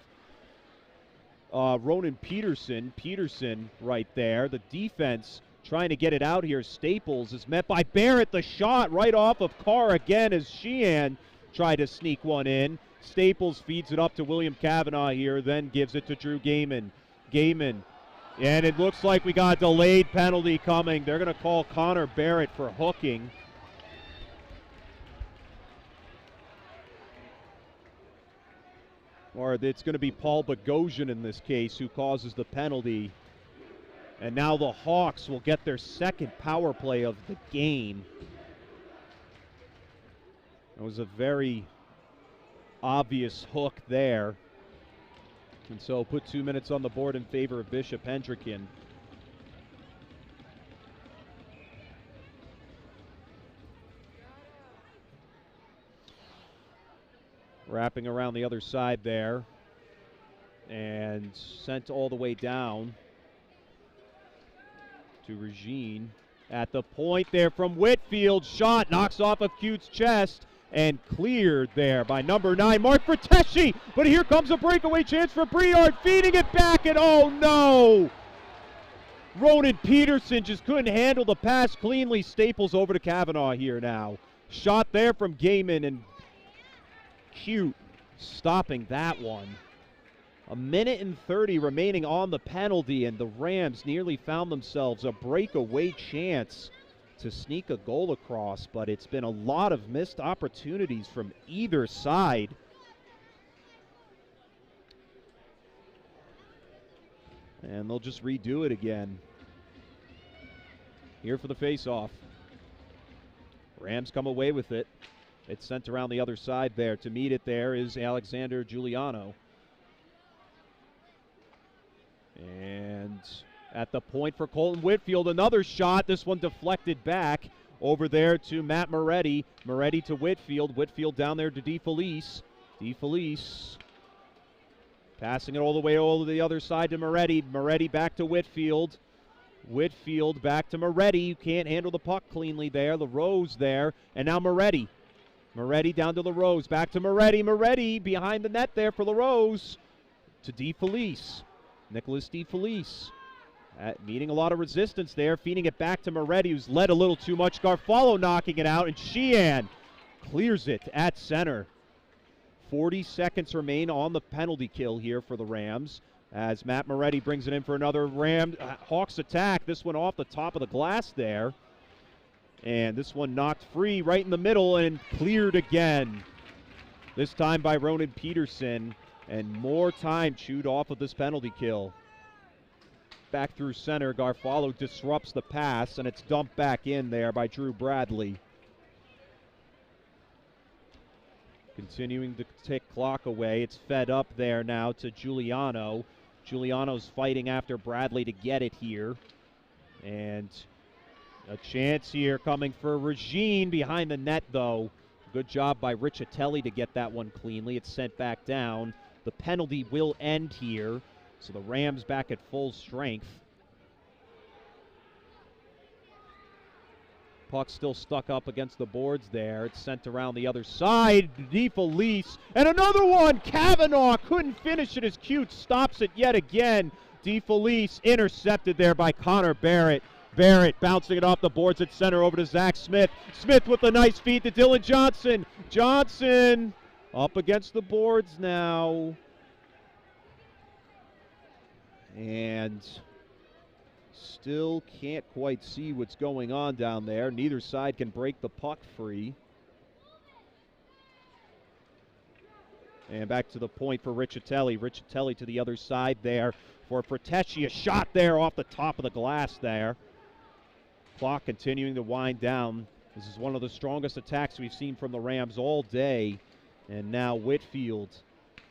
Ronan Peterson. Peterson right there. The defense trying to get it out here. Staples is met by Barrett. The shot right off of Carr again as Sheehan tried to sneak one in. Staples feeds it up to William Cavanaugh here, then gives it to Drew Gaiman. Gaiman. And it looks like we got a delayed penalty coming. They're going to call Connor Barrett for hooking. Or it's going to be Paul Bogosian in this case who causes the penalty. And now the Hawks will get their second power play of the game. It was a very obvious hook there. And so put 2 minutes on the board in favor of Bishop Hendricken. Wrapping around the other side there. And sent all the way down to Regine. At the point there from Whitfield. Shot knocks off of Cute's chest. And cleared there by number 9, Mark Berteschi. But here comes a breakaway chance for Briard. Feeding it back, and oh no! Ronan Peterson just couldn't handle the pass cleanly. Staples over to Cavanaugh here now. Shot there from Gaiman, and Cute stopping that one. 1:30 remaining on the penalty, and the Rams nearly found themselves a breakaway chance to sneak a goal across, but it's been a lot of missed opportunities from either side. And they'll just redo it again. Here for the face-off. Rams come away with it. It's sent around the other side there. To meet it there is Alexander Giuliano. And at the point for Colton Whitfield, another shot. This one deflected back over there to Matt Moretti. Moretti to Whitfield. Whitfield down there to DeFelice. DeFelice passing it all the way over the other side to Moretti. Moretti back to Whitfield. Whitfield back to Moretti. You can't handle the puck cleanly there. LaRose there. And now Moretti. Moretti down to LaRose. Back to Moretti. Moretti behind the net there for LaRose. To DeFelice. Nicholas DeFelice. Meeting a lot of resistance there. Feeding it back to Moretti, who's led a little too much. Garfalo knocking it out. And Sheehan clears it at center. 40 seconds remain on the penalty kill here for the Rams. As Matt Moretti brings it in for another Hawks attack. This one off the top of the glass there. And this one knocked free right in the middle and cleared again. This time by Ronan Peterson. And more time chewed off of this penalty kill. Back through center. Garfalo disrupts the pass, and it's dumped back in there by Drew Bradley. Continuing to tick clock away. It's fed up there now to Giuliano. Giuliano's fighting after Bradley to get it here. And a chance here coming for Regine behind the net, though. Good job by Riccitelli to get that one cleanly. It's sent back down. The penalty will end here, so the Rams back at full strength. Puck still stuck up against the boards there. It's sent around the other side. DeFelice. And another one! Kavanaugh couldn't finish it as Cute stops it yet again. DeFelice intercepted there by Connor Barrett. Barrett bouncing it off the boards at center over to Zach Smith. Smith with a nice feed to Dylan Johnson. Johnson up against the boards now. And still can't quite see what's going on down there. Neither side can break the puck free. And back to the point for Riccitelli. Riccitelli to the other side there for Protechi. A shot there off the top of the glass there. Clock continuing to wind down. This is one of the strongest attacks we've seen from the Rams all day. And now Whitfield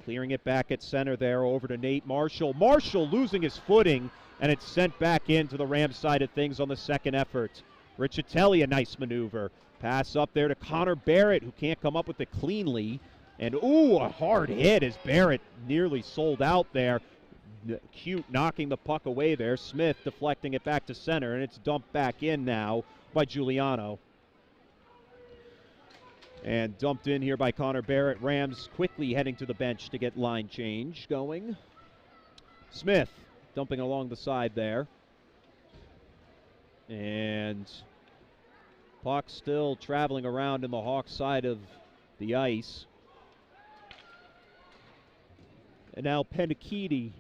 clearing it back at center there over to Nate Marshall. Marshall losing his footing, and it's sent back into the Rams side of things on the second effort. Riccitelli, a nice maneuver. Pass up there to Connor Barrett, who can't come up with it cleanly. And, ooh, a hard hit as Barrett nearly sold out there. Cute knocking the puck away there. Smith deflecting it back to center, and it's dumped back in now by Giuliano. And dumped in here by Connor Barrett. Rams quickly heading to the bench to get line change going. Smith dumping along the side there. And puck still traveling around in the Hawks side of the ice. And now Penakidi.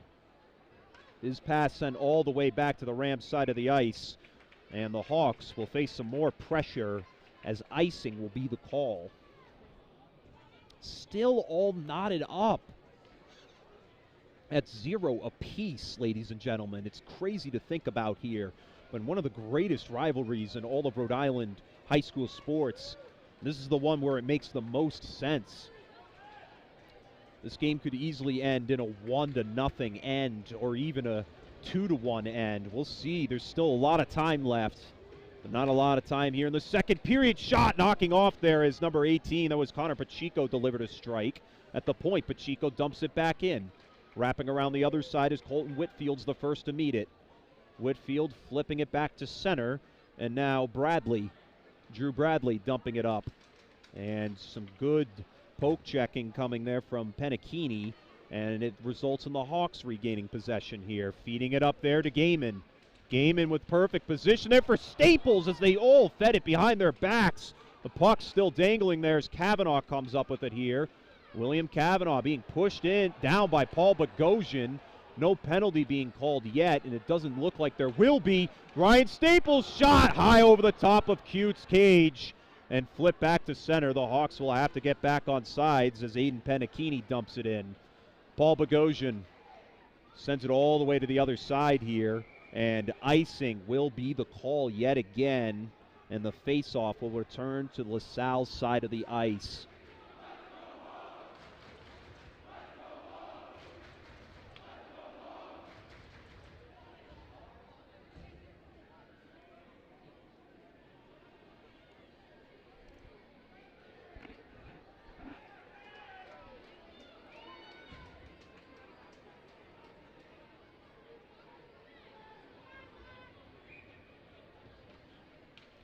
His pass sent all the way back to the Rams side of the ice. And the Hawks will face some more pressure as icing will be the call. Still all knotted up at 0 apiece, ladies and gentlemen. It's crazy to think about here. But one of the greatest rivalries in all of Rhode Island high school sports, this is the one where it makes the most sense. This game could easily end in a 1-0 end or even a 2-1 end. We'll see. There's still a lot of time left. But not a lot of time here in the second period. Shot knocking off there is number 18. That was Connor Pacheco delivered a strike. At the point, Pacheco dumps it back in. Wrapping around the other side is Colton Whitfield's the first to meet it. Whitfield flipping it back to center. And now Bradley. Drew Bradley dumping it up. And some good poke checking coming there from Penakini. And it results in the Hawks regaining possession here. Feeding it up there to Gaiman. Gaiman with perfect position there for Staples as they all fed it behind their backs. The puck's still dangling there as Kavanaugh comes up with it here. William Kavanaugh being pushed in, down by Paul Bogosian. No penalty being called yet, and it doesn't look like there will be. Ryan Staples shot high over the top of Cute's cage and flip back to center. The Hawks will have to get back on sides as Aiden Penakini dumps it in. Paul Bogosian sends it all the way to the other side here. And icing will be the call yet again. And the face-off will return to LaSalle's side of the ice.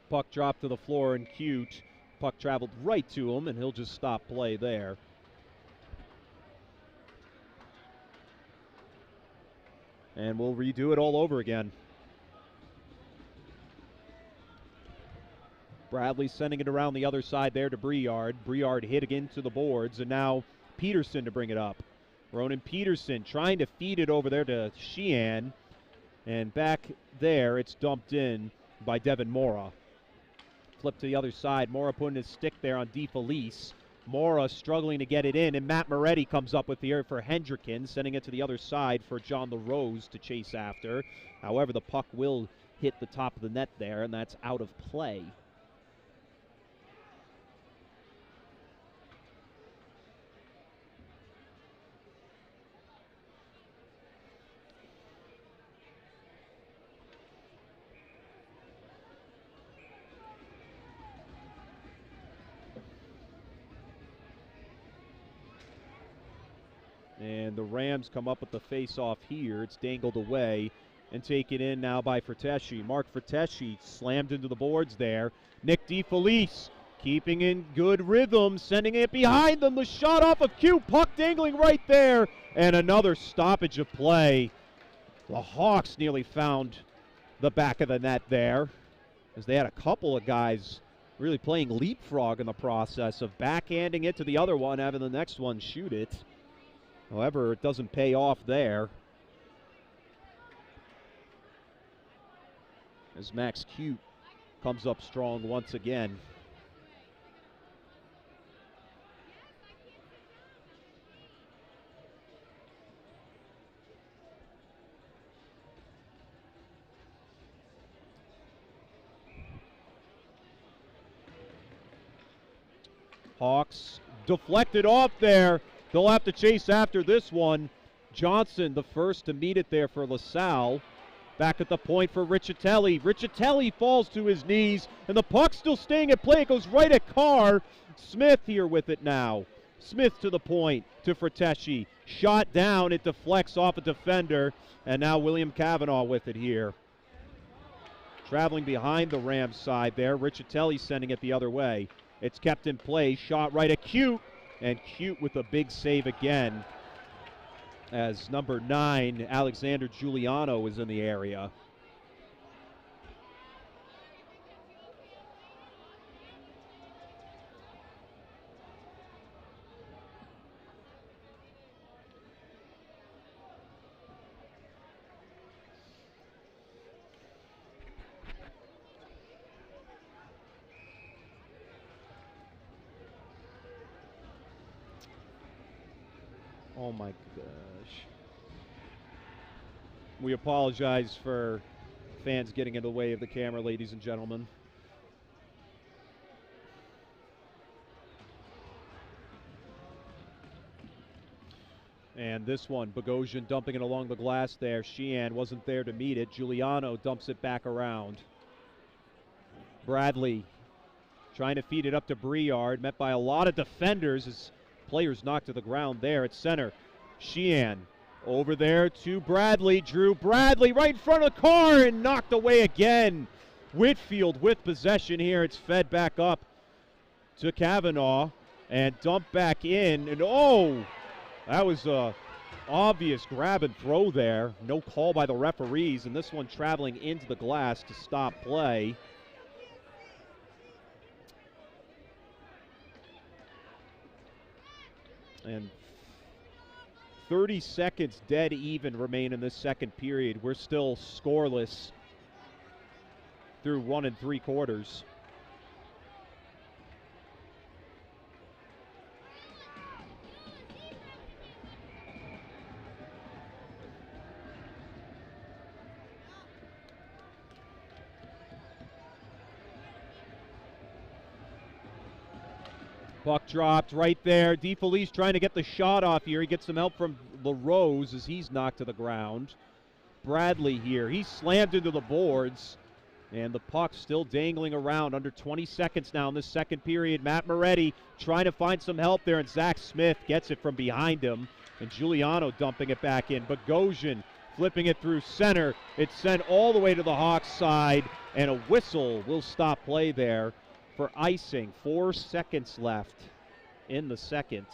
Puck dropped to the floor and Cute. Puck traveled right to him, and he'll just stop play there. And we'll redo it all over again. Bradley sending it around the other side there to Briard. Briard hit again to the boards, and now Peterson to bring it up. Ronan Peterson trying to feed it over there to Sheehan. And back there, it's dumped in by Devin Mora. Flip to the other side. Mora putting his stick there on DeFelice. Mora struggling to get it in, and Matt Moretti comes up with the air for Hendricken, sending it to the other side for John LaRose to chase after. However, the puck will hit the top of the net there, and that's out of play. And the Rams come up with the face-off here. It's dangled away and taken in now by Ferteschi. Mark Ferteschi slammed into the boards there. Nick DeFelice keeping in good rhythm, sending it behind them. The shot off of Q, puck dangling right there. And another stoppage of play. The Hawks nearly found the back of the net there, as they had a couple of guys really playing leapfrog in the process of backhanding it to the other one, having the next one shoot it. However, it doesn't pay off there, as Max Cute comes up strong once again. Hawks deflected off there. They'll have to chase after this one. Johnson, the first to meet it there for LaSalle. Back at the point for Riccitelli. Riccitelli falls to his knees, and the puck's still staying at play. It goes right at Carr. Smith here with it now. Smith to the point to Ferteschi. Shot down. It deflects off a defender, and now William Cavanaugh with it here. Traveling behind the Rams side there. Riccitelli sending it the other way. It's kept in play. Shot right at Cute, and Cute with a big save again, as number 9, Alexander Giuliano, is in the area. Oh my gosh. We apologize for fans getting in the way of the camera, ladies and gentlemen. And this one, Bogosian dumping it along the glass there. Sheehan wasn't there to meet it. Giuliano dumps it back around. Bradley trying to feed it up to Briard, met by a lot of defenders as players knocked to the ground there at center. Sheehan over there to Bradley. Drew Bradley right in front of the car and knocked away again. Whitfield with possession here. It's fed back up to Cavanaugh and dumped back in. And oh, that was a obvious grab and throw there. No call by the referees, and this one traveling into the glass to stop play. And 30 seconds dead even remain in this second period. We're still scoreless through 1 3/4. Puck dropped right there. DeFelice trying to get the shot off here. He gets some help from LaRose as he's knocked to the ground. Bradley here. He's slammed into the boards. And the puck still dangling around. Under 20 seconds now in this second period. Matt Moretti trying to find some help there. And Zach Smith gets it from behind him. And Giuliano dumping it back in. Bogosian flipping it through center. It's sent all the way to the Hawks side. And a whistle will stop play there for icing. 4 seconds left in the second.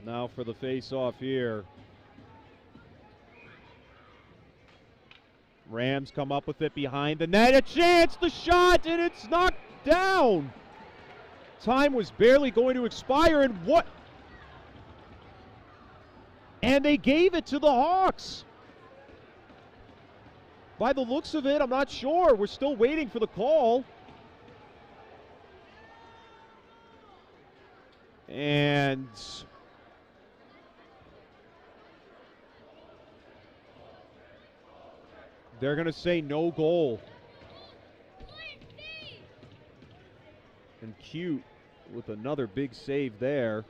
Now for the face-off here. Rams come up with it behind the net. A chance, the shot, and it's knocked down. Time was barely going to expire, and what? And they gave it to the Hawks. By the looks of it, I'm not sure. We're still waiting for the call. And they're going to say no goal. And Cute with another big save there.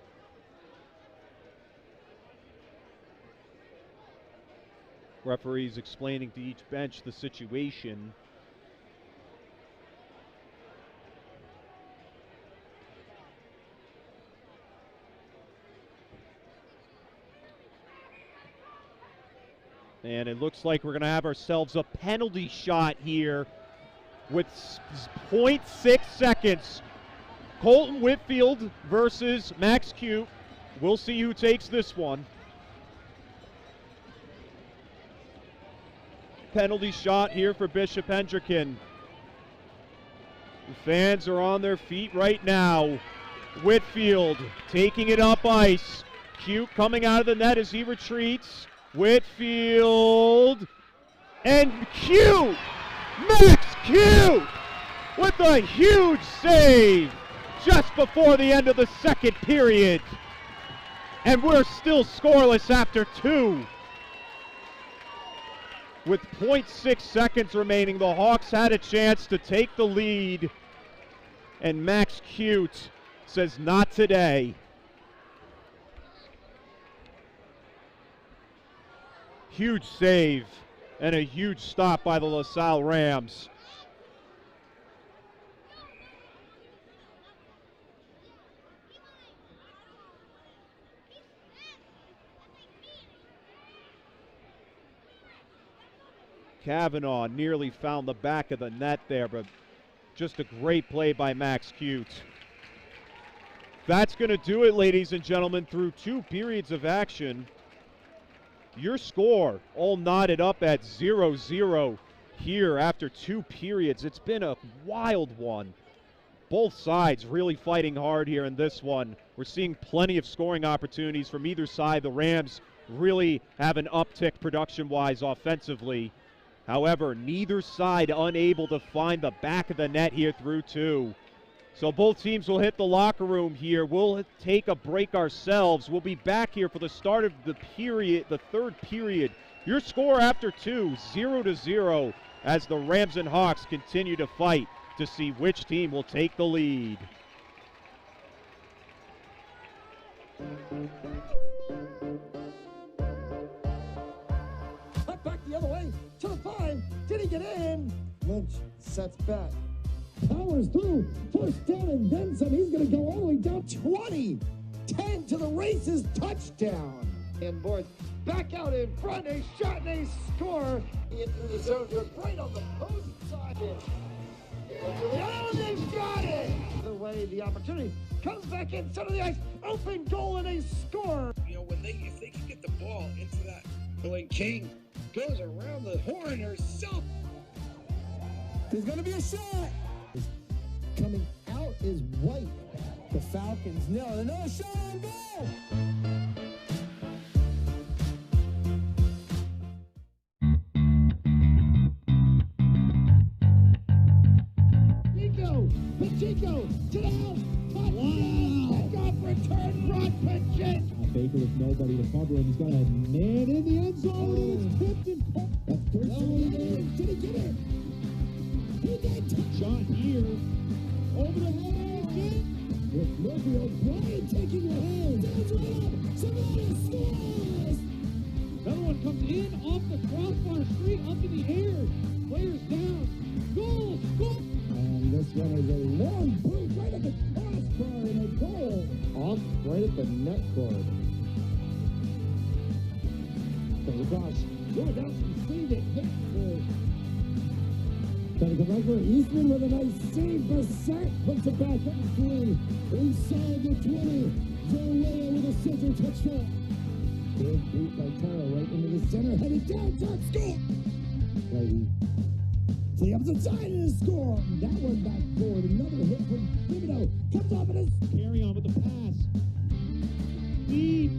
Referees explaining to each bench the situation. And it looks like we're going to have ourselves a penalty shot here with 0.6 seconds. Colton Whitfield versus Max Cute. We'll see who takes this one. Penalty shot here for Bishop Hendricken. The fans are on their feet right now. Whitfield taking it up ice. Cute coming out of the net as he retreats. Whitfield and Cute! Max Cute with a huge save just before the end of the second period. And we're still scoreless after 2. With 0.6 seconds remaining, the Hawks had a chance to take the lead. And Max Cute says, not today. Huge save and a huge stop by the LaSalle Rams. Kavanaugh nearly found the back of the net there, but just a great play by Max Cute. That's going to do it, ladies and gentlemen, through 2 periods of action. Your score all knotted up at 0-0 here after 2 periods. It's been a wild one. Both sides really fighting hard here in this one. We're seeing plenty of scoring opportunities from either side. The Rams really have an uptick production-wise offensively. However, neither side unable to find the back of the net here through 2. So both teams will hit the locker room here. We'll take a break ourselves. We'll be back here for the start of the period, the 3rd period. Your score after 2, 0-0, as the Rams and Hawks continue to fight to see which team will take the lead. Cut back the other way to the 5. Did he get in? Lynch sets back. Powers through. First down and then some. He's going to go all the way down 20. 10 to the races. Touchdown. And boards back out in front. A shot and a score. Into the zone. Right on the post side. Oh, they've got it. The way the opportunity comes back in center of the ice. Open goal and a score. You know, if they can get the ball into that, when King goes around the horn herself. There's going to be a shot. Coming out is White. The Falcons nail another shot on goal. Pacheco to the house. Wow. Off return, Rod Pacheco. Baker with nobody to cover him. He's got a man in the end zone. It's tipped and popped. That's first. Did he get it? He did. Shot here. Over the head. With Murphy O'Brien taking the hold. Down's right up. Savannah scores. Another one comes in off the crossbar, straight up in the air. Players down. Goal. Goal. And this one is a long boot right at the crossbar and a goal. Off right at the net cord. Oh gosh. Going down some speed it hit. Trying to come back for Eastman with a nice save. Bassett puts it back up through. Inside the 20. Zorea with a center touchdown. Big boot by Tara right into the center. Headed down. Score. Right. To the opposite side and a score. That one back forward. Another hit from Thibodeau. Comes off and is carry on with the pass. Deep.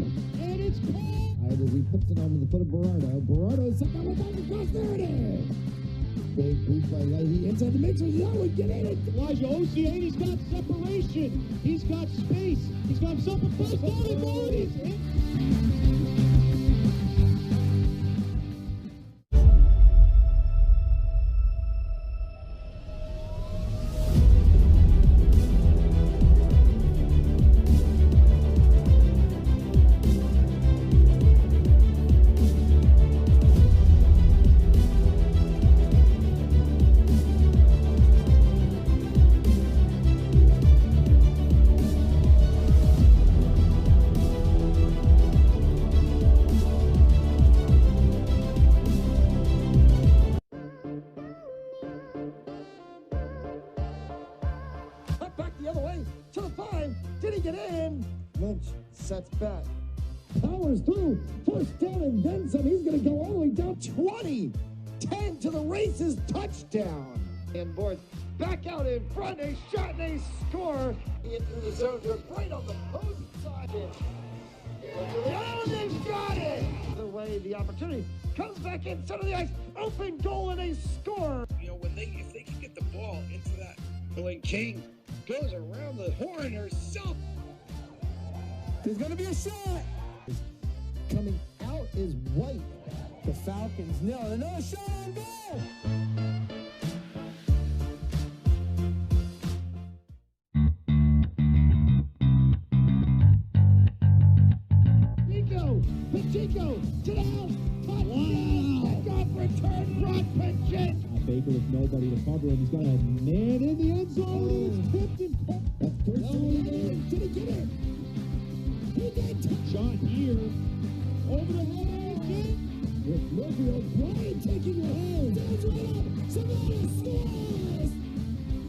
And it's caught. As he puts it onto the foot of Berardo. Berardo is set down with the cross. There it is. Big boot by Leahy inside the mixer. That would get in it. Elijah Ocean. He's got separation. He's got space. He's got himself a first down and goal. He's in. back the other way to the 5. Did he get in? Lynch sets back. Powers through. First down and then some. He's going to go all the way down 20. 10 to the races. Touchdown. And boards back out in front. A shot and a score. Into the zone. They're right on the post side. Oh, they've got it. The way the opportunity comes back in center of the ice. Open goal and a score. You know, if they can get the ball into that, when King goes around the horn herself. There's going to be a shot. Coming out is White. The Falcons nail another shot on goal. Pacheco to the house. Touchdown. Return Rod Pacheco. Baker with nobody to cover him. He's got a man in the end zone. It's tipped and that's first down. Did he get it? He did. Shot here. Over the head. With Murphy O'Brien taking the hold. That's right up. Somebody scores.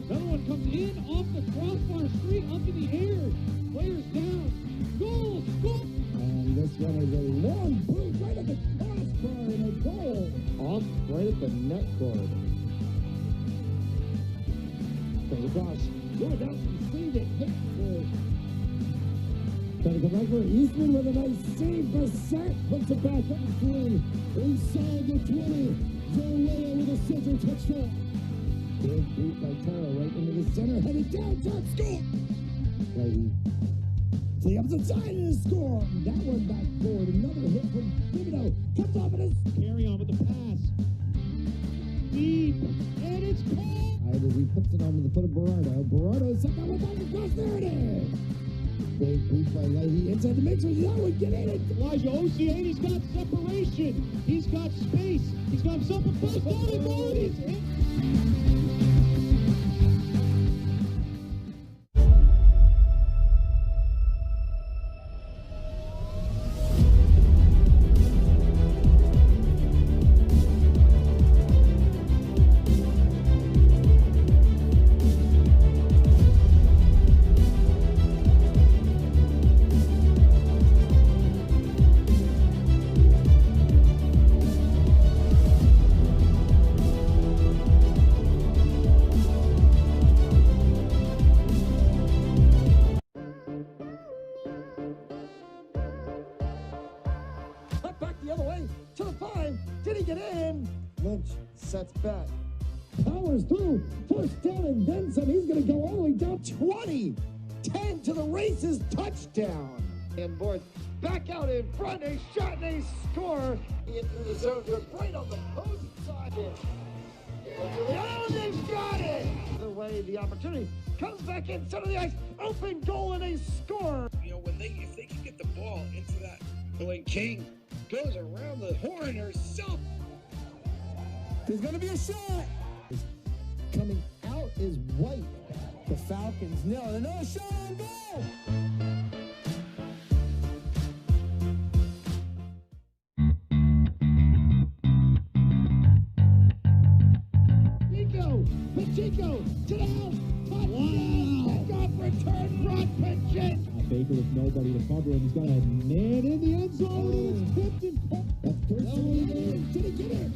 Another one comes in off the crossbar, straight up in the air. Players down. Goal. Goal. And this one is a long boot right at the crossbar and a goal. Off right at the net cord. Oh gosh. Going out and saved it. Gotta go back for Eastman with a nice save. Bassett puts it back up through. Inside the 20. Zolea with a scissor touchdown. Big boot by Taro right into the center. Headed down. Shot score. Righty. To the opposite side and a score. That one back forward. Another hit from Thibodeau. Comes off and is Carry on with the pass. Deep. And it's caught. As he puts it onto the foot of Berardo. Berardo sent that one back across. There it is. Big boot by Leahy inside the mixer. That would get in it. Elijah Ocean, he's got separation. He's got space. He's got himself a first down and goal. He's hit. Lynch sets back. Powers through. First down and then some. He's going to go all the way down 20. 10 to the races. Touchdown. And boards back out in front. A shot and a score. Into the zone. They're right on the post side. Oh, they've got it. The way the opportunity comes back in center of the ice. Open goal and a score. You know, if they can get the ball into that, when King goes around the horn herself. There's going to be a shot. Coming out is White. The Falcons nail another shot on goal. Pacheco to the house. Touchdown. Got return Rod Pacheco. Baker with nobody to cover him. He's got a man in the end zone. It's tipped and that's first down. Did he get it?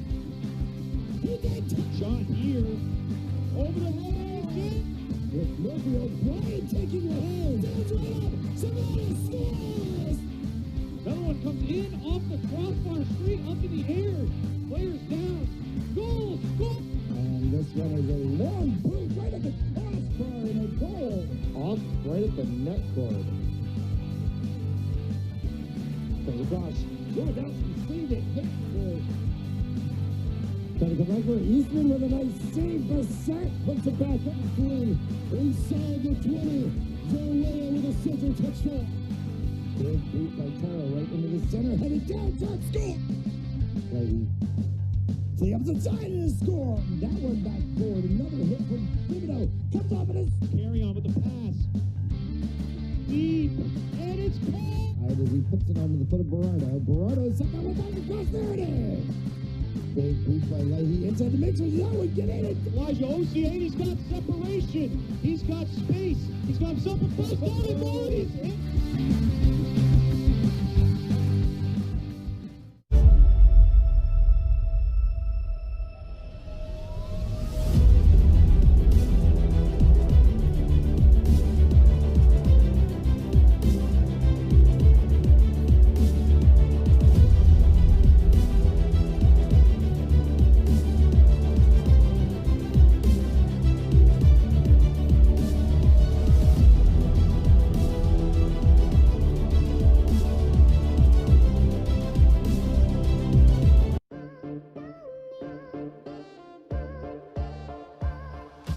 He did. Shot here. Over the head. With Murphy O'Brien taking the hold. That's right up. Somebody scores. Another one comes in off the crossbar, straight up in the air. Players down. Goal. Goal. And this one is a long boot right at the crossbar and a goal. Off right at the net cord. Oh gosh. Going out and saved it. Gotta go back for Eastman with a nice save. Bassett puts it back up through. Inside the 20. Zolea with a scissor touchdown. Big boot by Taro right into the center. Headed down. Shot score. Righty. To the opposite side and a score. That one back forward. Another hit from Thibodeau. Comes off and is Carry on with the pass. Deep. And it's caught. As he puts it onto the foot of Berardo. Berardo sent that one back across. There it is. Big boot by Leahy inside the mixer. That would get in it. Elijah Ocean, he's got separation. He's got space. pops up and first down and boys.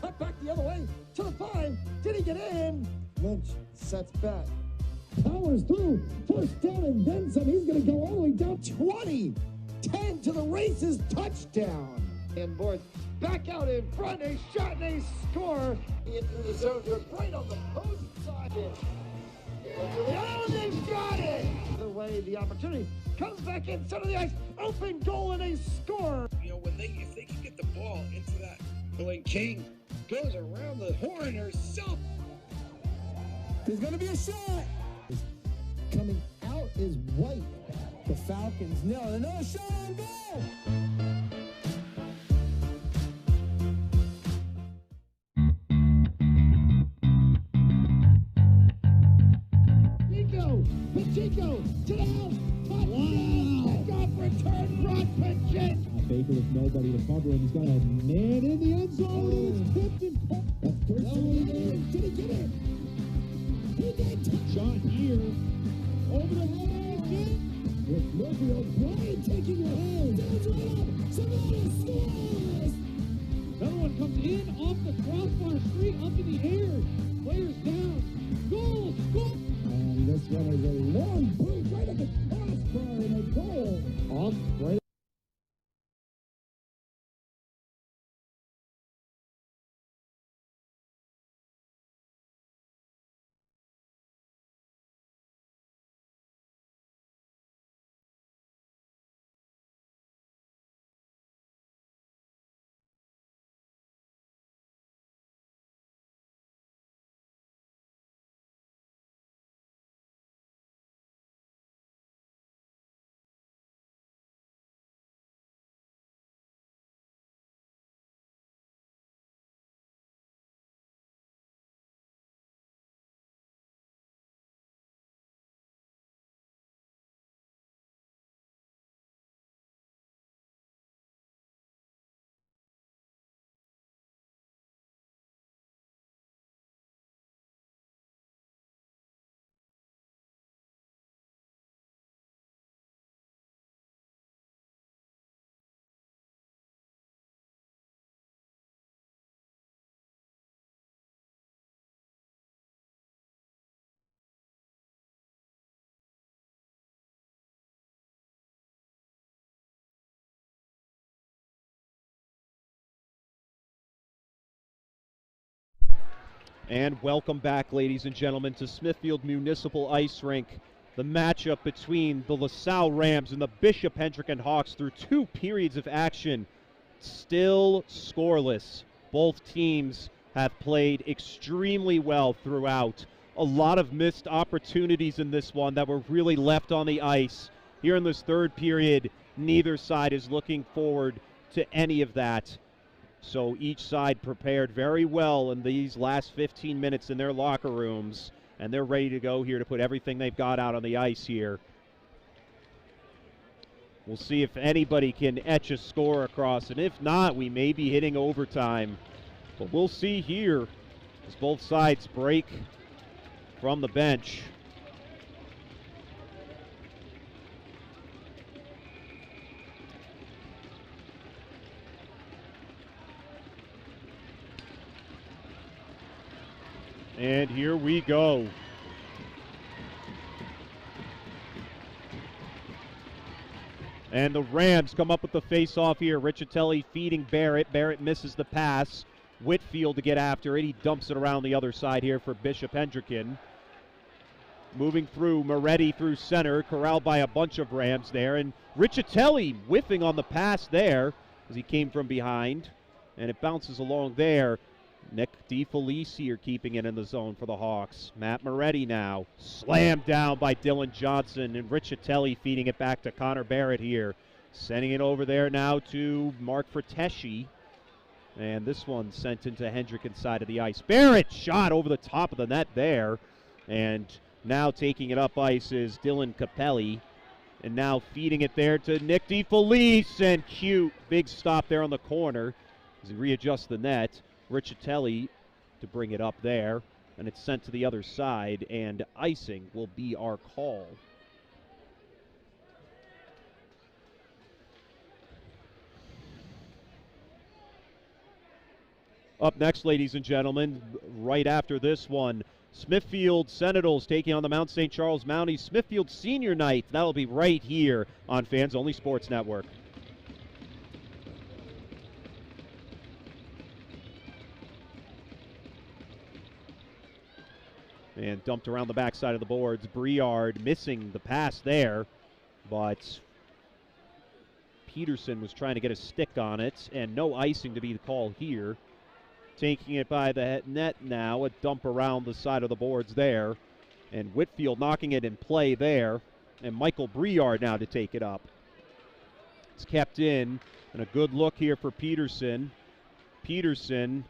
Cut back the other way to the 5. Did he get in? Lynch sets back. Powers through. First down and then some. He's going to go all the way down. 20. 10 to the races. Touchdown. And boys back out in front. A shot and a score. Into the zone. They're right on the post side. Oh, they've got it. The way the opportunity comes back in center of the ice. Open goal and a score. You know, if they can get the ball into that, when King goes around the horn herself. There's going to be a shot. Coming out is White. The Falcons nail it. Another shot on goal. Pacheco to the house. Wow. Got return Rod Pinchin. Baker with nobody to cover him. He's got a man in the end zone. It's tipped and that's first down. Did he get it? He did. Shot here. Over the head. With Murphy O'Brien taking the hold. Down's right up. Somebody scores. Another one comes in off the crossbar, straight up in the air. Players down. Goal. Score. And this one is a long boot right at the crossbar and a goal. Off right. And welcome back, ladies and gentlemen, to Smithfield Municipal Ice Rink. The matchup between the LaSalle Rams and the Bishop Hendricken Hawks through 2 periods of action. Still scoreless. Both teams have played extremely well throughout. A lot of missed opportunities in this one that were really left on the ice. Here in this third period, neither side is looking forward to any of that. So each side prepared very well in these last 15 minutes in their locker rooms, and they're ready to go here to put everything they've got out on the ice here. We'll see if anybody can etch a score across, and if not, we may be hitting overtime. But we'll see here as both sides break from the bench. And here we go. And the Rams come up with the face-off here. Riccitelli feeding Barrett. Barrett misses the pass. Whitfield to get after it. He dumps it around the other side here for Bishop Hendricken. Moving through, Moretti through center. Corralled by a bunch of Rams there. And Riccitelli whiffing on the pass there as he came from behind. And it bounces along there. Nick DeFelice here keeping it in the zone for the Hawks. Matt Moretti now. Slammed down by Dylan Johnson, and Riccitelli feeding it back to Connor Barrett here. Sending it over there now to Mark Frateschi. And this one sent into Hendricken's side of the ice. Barrett shot over the top of the net there. And now taking it up ice is Dylan Capelli. And now feeding it there to Nick DeFelice. And cute. Big stop there on the corner as he readjusts the net. Riccitelli to bring it up there, and it's sent to the other side, and icing will be our call. Up next, ladies and gentlemen, right after this one, Smithfield Sentinels taking on the Mount St. Charles Mounties Smithfield Senior Night. That'll be right here on Fans Only Sports Network. And dumped around the backside of the boards. Briard missing the pass there, but Peterson was trying to get a stick on it, and no icing to be the call here. Taking it by the net now, a dump around the side of the boards there, and Whitfield knocking it in play there, and Michael Briard now to take it up. It's kept in, and a good look here for Peterson. Peterson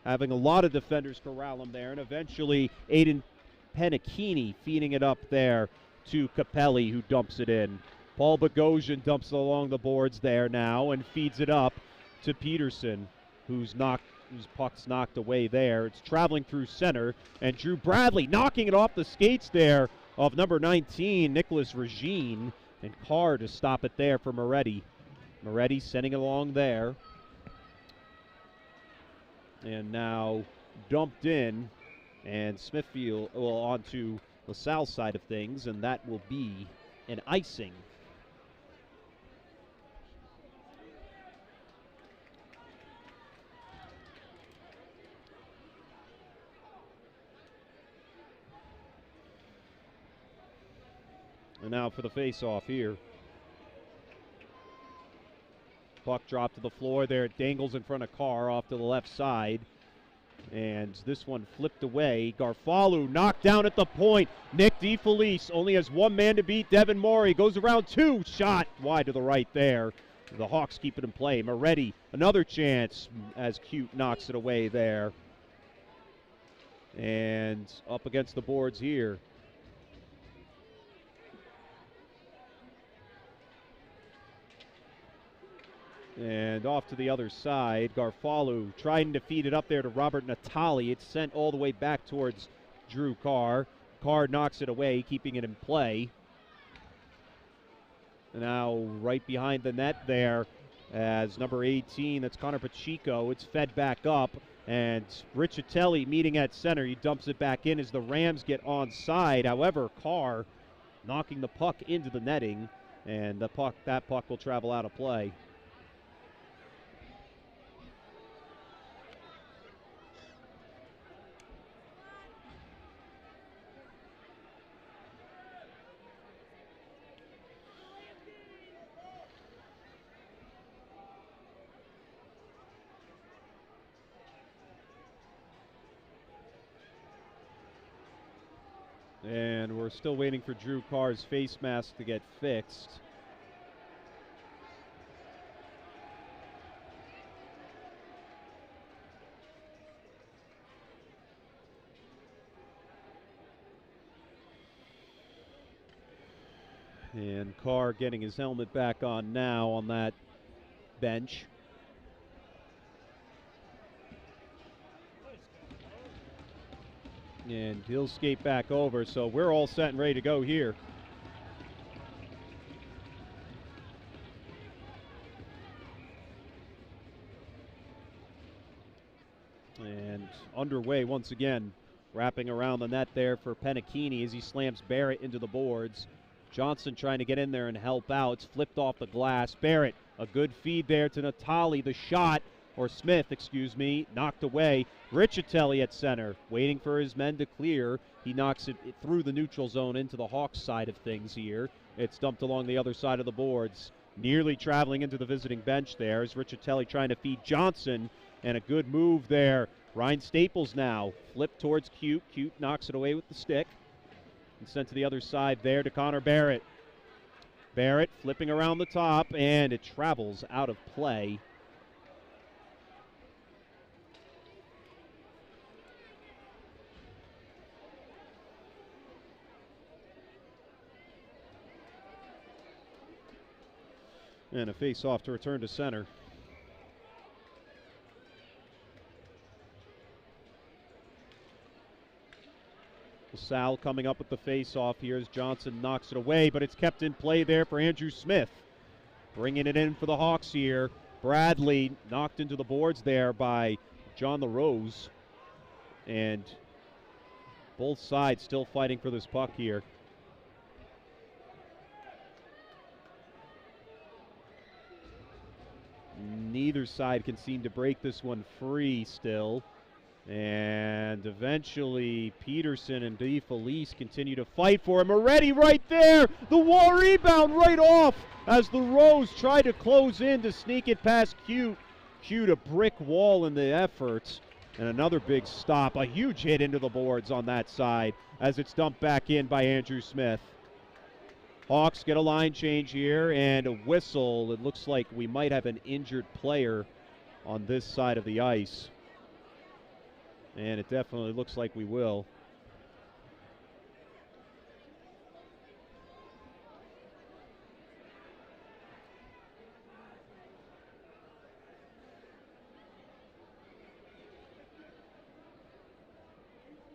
having a lot of defenders corral him there, and eventually Aiden Penachini feeding it up there to Capelli, who dumps it in. Paul Bogosian dumps it along the boards there now and feeds it up to Peterson, whose puck's knocked away there. It's traveling through center, and Drew Bradley knocking it off the skates there of number 19, Nicholas Regine, and Carr to stop it there for Moretti. Moretti sending it along there. And now dumped in, and Smithfield onto the Salle side of things, and that will be an icing. And now for the face-off here. Puck dropped to the floor there. It dangles in front of Carr off to the left side. And this one flipped away. Garfalu knocked down at the point. Nick DeFelice only has one man to beat. Devin Morey goes around two. Shot wide to the right there. The Hawks keep it in play. Moretti, another chance as Cute knocks it away there. And up against the boards here. And off to the other side, Garfalu trying to feed it up there to Robert Natali. It's sent all the way back towards Drew Carr. Carr knocks it away, keeping it in play. Now right behind the net there as number 18, that's Connor Pacheco. It's fed back up, and Riccitelli meeting at center. He dumps it back in as the Rams get onside. However, Carr knocking the puck into the netting, and that puck will travel out of play. And we're still waiting for Drew Carr's face mask to get fixed. And Carr getting his helmet back on now on that bench. And he'll skate back over, so we're all set and ready to go here. And underway once again, wrapping around the net there for Penachini as he slams Barrett into the boards. Johnson trying to get in there and help out. It's flipped off the glass. Barrett, a good feed there to Natali. The shot, or Smith, excuse me, knocked away. Riccitelli at center, waiting for his men to clear. He knocks it through the neutral zone into the Hawks side of things here. It's dumped along the other side of the boards. Nearly traveling into the visiting bench there is Riccitelli trying to feed Johnson, and a good move there Ryan Staples now flipped towards Cute. Cute knocks it away with the stick and sent to the other side there to Connor Barrett. Barrett flipping around the top, and it travels out of play. And a face-off to return to center. Salle coming up with the face-off here as Johnson knocks it away, but it's kept in play there for Andrew Smith. Bringing it in for the Hawks here. Bradley knocked into the boards there by John LaRose. And both sides still fighting for this puck here. Neither side can seem to break this one free still. And eventually Peterson and DeFelice continue to fight for him. Moretti right there. The wall rebound right off as the Rose tried to close in to sneak it past Cute. Cute a brick wall in the effort. And another big stop. A huge hit into the boards on that side as it's dumped back in by Andrew Smith. Hawks get a line change here and a whistle. It looks like we might have an injured player on this side of the ice. And it definitely looks like we will.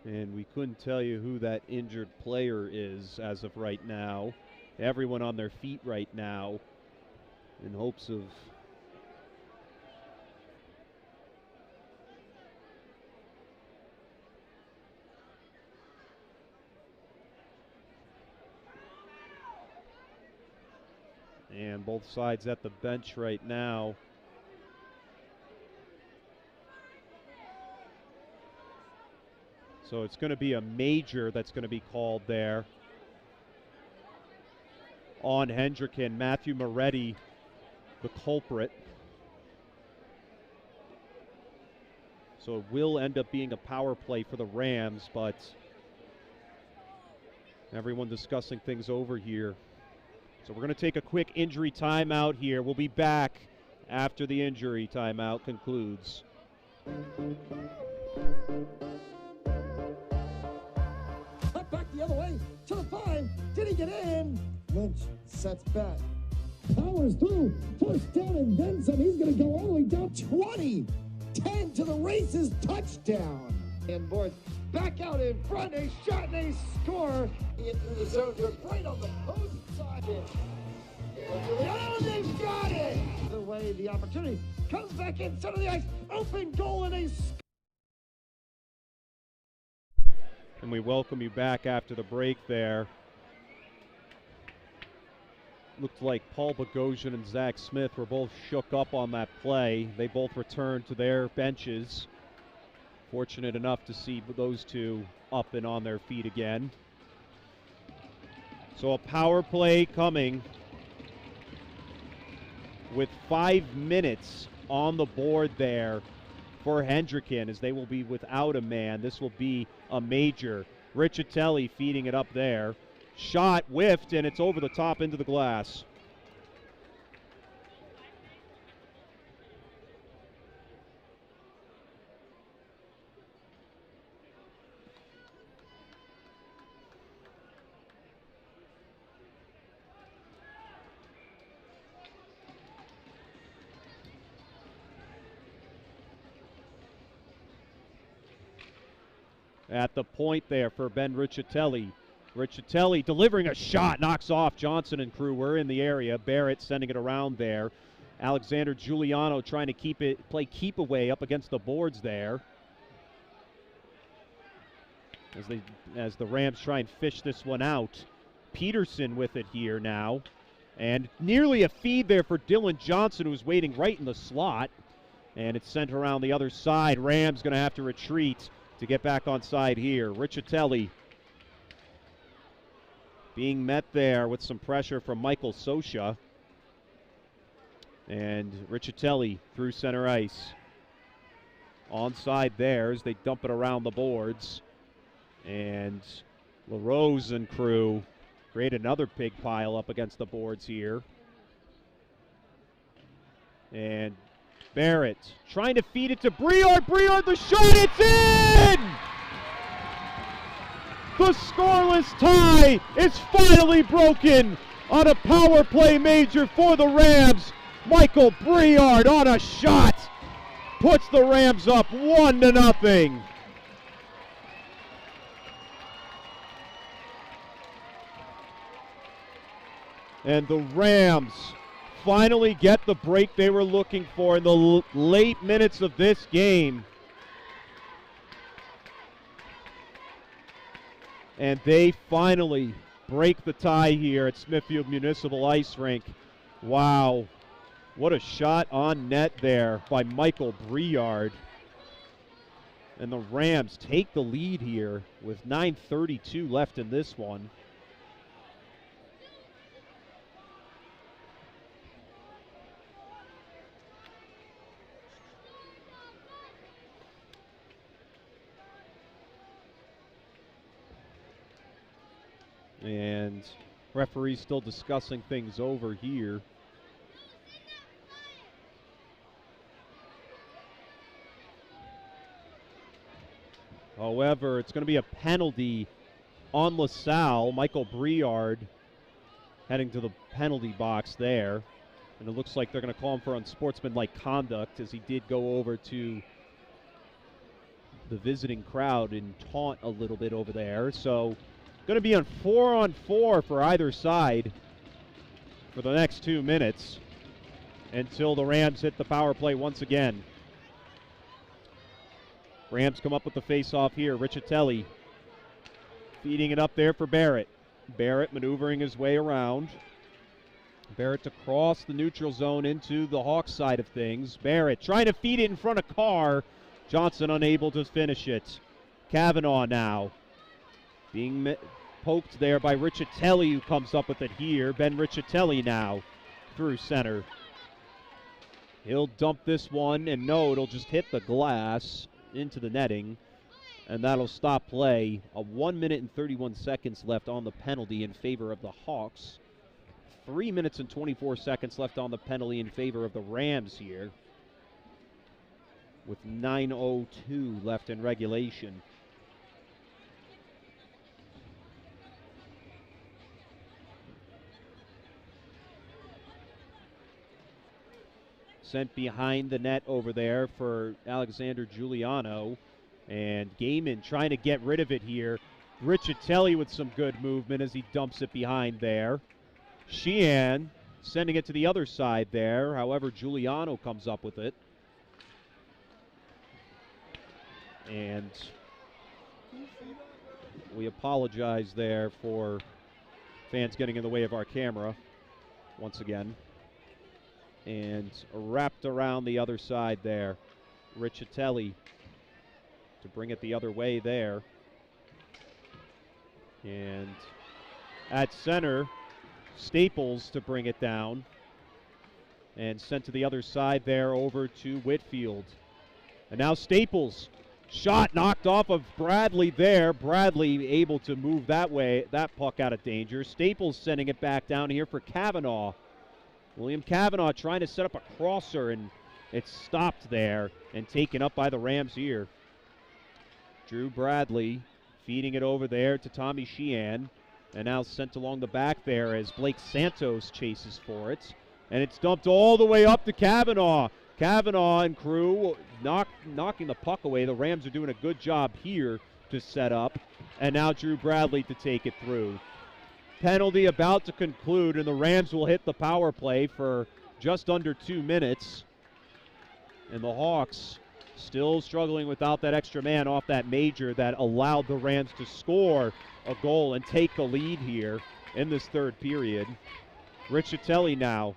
And we couldn't tell you who that injured player is as of right now. Everyone on their feet right now in hopes of and both sides at the bench right now. So it's going to be a major that's going to be called there on Hendricken. Matthew Moretti, the culprit. So it will end up being a power play for the Rams, but everyone discussing things over here. So we're going to take a quick injury timeout here. We'll be back after the injury timeout concludes. Cut back the other way to the 5. Did he get in? Lynch sets back. Powers through. First down and then some. He's going to go all the way down 20. 10 to the races. Touchdown. And Board back out in front. A shot and a score. Into the zone. Right on the post side. Oh, they've got it. The way the opportunity comes back in center of the ice. Open goal and a score. And we welcome you back after the break there. Looked like Paul Bogosian and Zach Smith were both shook up on that play. They both returned to their benches. Fortunate enough to see those two up and on their feet again. So a power play coming with 5 minutes on the board there for Hendricken as they will be without a man. This will be a major. Riccitelli feeding it up there. Shot whiffed, and it's over the top into the glass. At the point there for Ben Riccitelli. Riccitelli delivering a shot, knocks off Johnson and crew. We're in the area. Barrett sending it around there. Alexander Giuliano trying to play keep away up against the boards there. As the Rams try and fish this one out. Peterson with it here now. And nearly a feed there for Dylan Johnson, who's waiting right in the slot. And it's sent around the other side. Rams going to have to retreat to get back on side here. Riccitelli being met there with some pressure from Michael Sosha. And Riccitelli through center ice. onside there as they dump it around the boards. And LaRose and crew create another big pile up against the boards here. And Barrett trying to feed it to Briard. Briard, the shot, it's in! The scoreless tie is finally broken on a power play major for the Rams. Michael Briard on a shot puts the Rams up 1-0. And the Rams finally get the break they were looking for in the late minutes of this game. And they finally break the tie here at Smithfield Municipal Ice Rink. Wow, what a shot on net there by Michael Briard. And the Rams take the lead here with 9:32 left in this one. And referees still discussing things over here. However, it's going to be a penalty on LaSalle. Michael Briard heading to the penalty box there. And it looks like they're going to call him for unsportsmanlike conduct, as he did go over to the visiting crowd and taunt a little bit over there. So going to be on 4-on-4 for either side for the next 2 minutes until the Rams hit the power play once again. Rams come up with the face-off here. Riccitelli feeding it up there for Barrett. Barrett maneuvering his way around. Barrett to cross the neutral zone into the Hawks side of things. Barrett trying to feed it in front of Carr. Johnson unable to finish it. Kavanaugh now being poked there by Riccitelli, who comes up with it here. Ben Riccitelli now through center. He'll dump this one, and no, it'll just hit the glass into the netting, and that'll stop play. 1 minute and 31 seconds left on the penalty in favor of the Hawks. 3 minutes and 24 seconds left on the penalty in favor of the Rams here, with 9:02 left in regulation. Sent behind the net over there for Alexander Giuliano. And Gaiman trying to get rid of it here. Riccitelli with some good movement as he dumps it behind there. Sheehan sending it to the other side there. However, Giuliano comes up with it. And we apologize there for fans getting in the way of our camera once again. And wrapped around the other side there. Riccitelli to bring it the other way there. And at center, Staples to bring it down. And sent to the other side there over to Whitfield. And now Staples. Shot knocked off of Bradley there. Bradley able to move that way, that puck out of danger. Staples sending it back down here for Kavanaugh. William Kavanaugh trying to set up a crosser, and it's stopped there and taken up by the Rams here. Drew Bradley feeding it over there to Tommy Sheehan, and now sent along the back there as Blake Santos chases for it. And it's dumped all the way up to Kavanaugh. Kavanaugh and crew knocking the puck away. The Rams are doing a good job here to set up. And now Drew Bradley to take it through. Penalty about to conclude, and the Rams will hit the power play for just under 2 minutes. And the Hawks still struggling without that extra man off that major that allowed the Rams to score a goal and take the lead here in this third period. Riccitelli now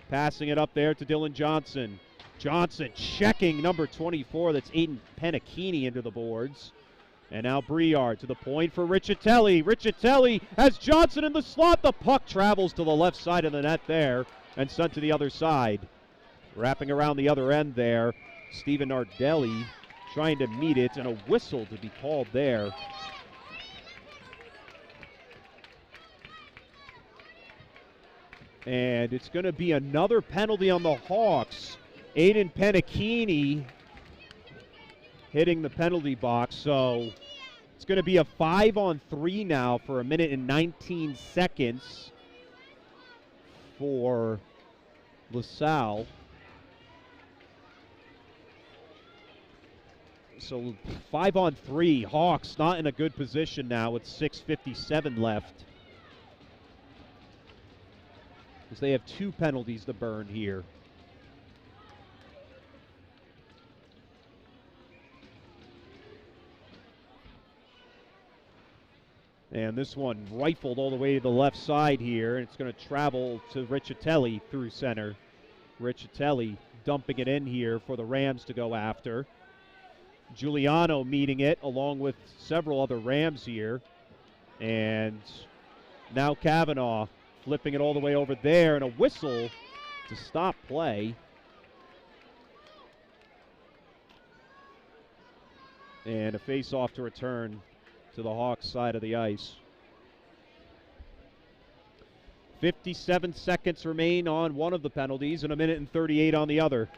passing it up there to Dylan Johnson. Johnson checking number 24, that's Aiden Penachini, into the boards. And now Briard to the point for Riccitelli. Riccitelli has Johnson in the slot. The puck travels to the left side of the net there and sent to the other side. Wrapping around the other end there, Stephen Nardelli trying to meet it, and a whistle to be called there. And it's going to be another penalty on the Hawks. Aiden Penachini hitting the penalty box, so it's going to be a 5-on-3 now for 1 minute and 19 seconds for LaSalle. So 5-on-3, Hawks not in a good position now with 6:57 left, because they have 2 penalties to burn here. And this one rifled all the way to the left side here, and it's going to travel to Riccitelli through center. Riccitelli dumping it in here for the Rams to go after. Giuliano meeting it along with several other Rams here. And now Kavanaugh flipping it all the way over there, and a whistle to stop play. And a face-off to return to the Hawks side of the ice. 57 seconds remain on one of the penalties and 1 minute and 38 on the other.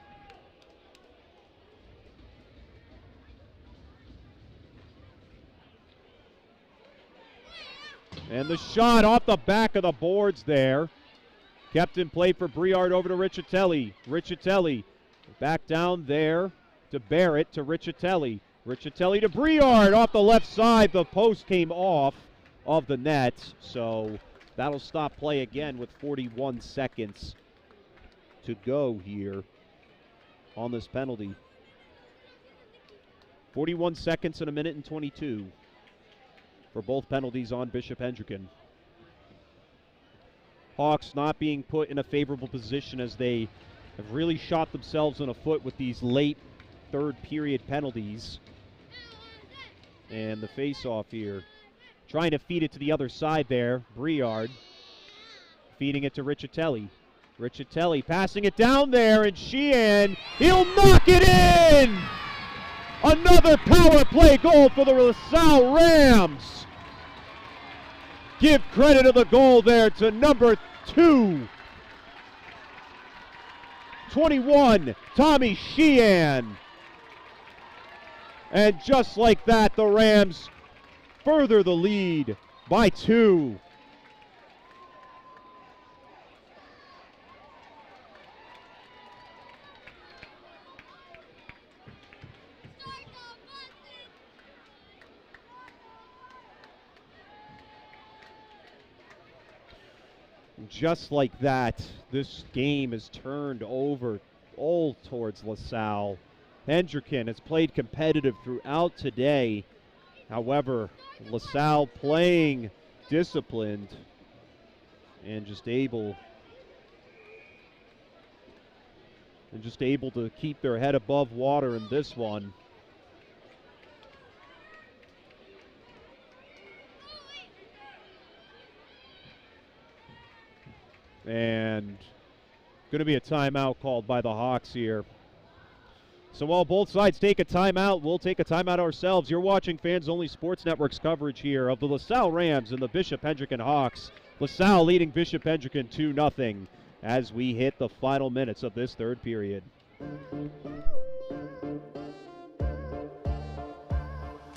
And the shot off the back of the boards there. Kept in play for Briard over to Riccitelli. Riccitelli back down there to Barrett to Riccitelli. Riccitelli to Briard off the left side. The post came off of the net, so that'll stop play again with 41 seconds to go here on this penalty. 41 seconds and 1 minute and 22 for both penalties on Bishop Hendricken. Hawks not being put in a favorable position as they have really shot themselves in the foot with these late third period penalties. And the face-off here. Trying to feed it to the other side there. Briard feeding it to Riccitelli. Riccitelli passing it down there, and Sheehan, he'll knock it in! Another power play goal for the LaSalle Rams. Give credit of the goal there to number 2. 21, Tommy Sheehan. And just like that, the Rams further the lead by 2. Just like that, this game is turned over all towards LaSalle. Hendricken has played competitive throughout today. However, LaSalle playing disciplined and just able to keep their head above water in this one. And going to be a timeout called by the Hawks here. So while both sides take a timeout, we'll take a timeout ourselves. You're watching Fans Only Sports Network's coverage here of the LaSalle Rams and the Bishop Hendricken Hawks. LaSalle leading Bishop Hendricken 2-0 as we hit the final minutes of this third period.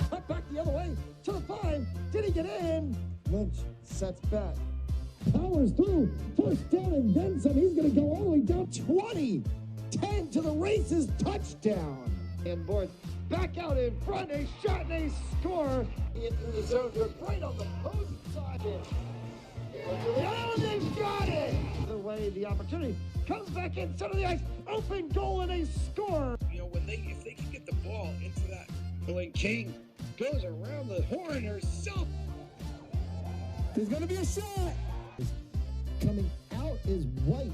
Cut back the other way to the 5. Did he get in? Lynch sets back. Powers through. First down and then some. He's going to go all the way down 20. 10 to the races, touchdown. And board back out in front, a shot and a score. Into the zone, right on the post side. Oh, they've got it. The way the opportunity comes back in center of the ice, open goal and a score. You know, if they can get the ball into that, when King goes around the horn herself. There's going to be a shot. Coming out is White.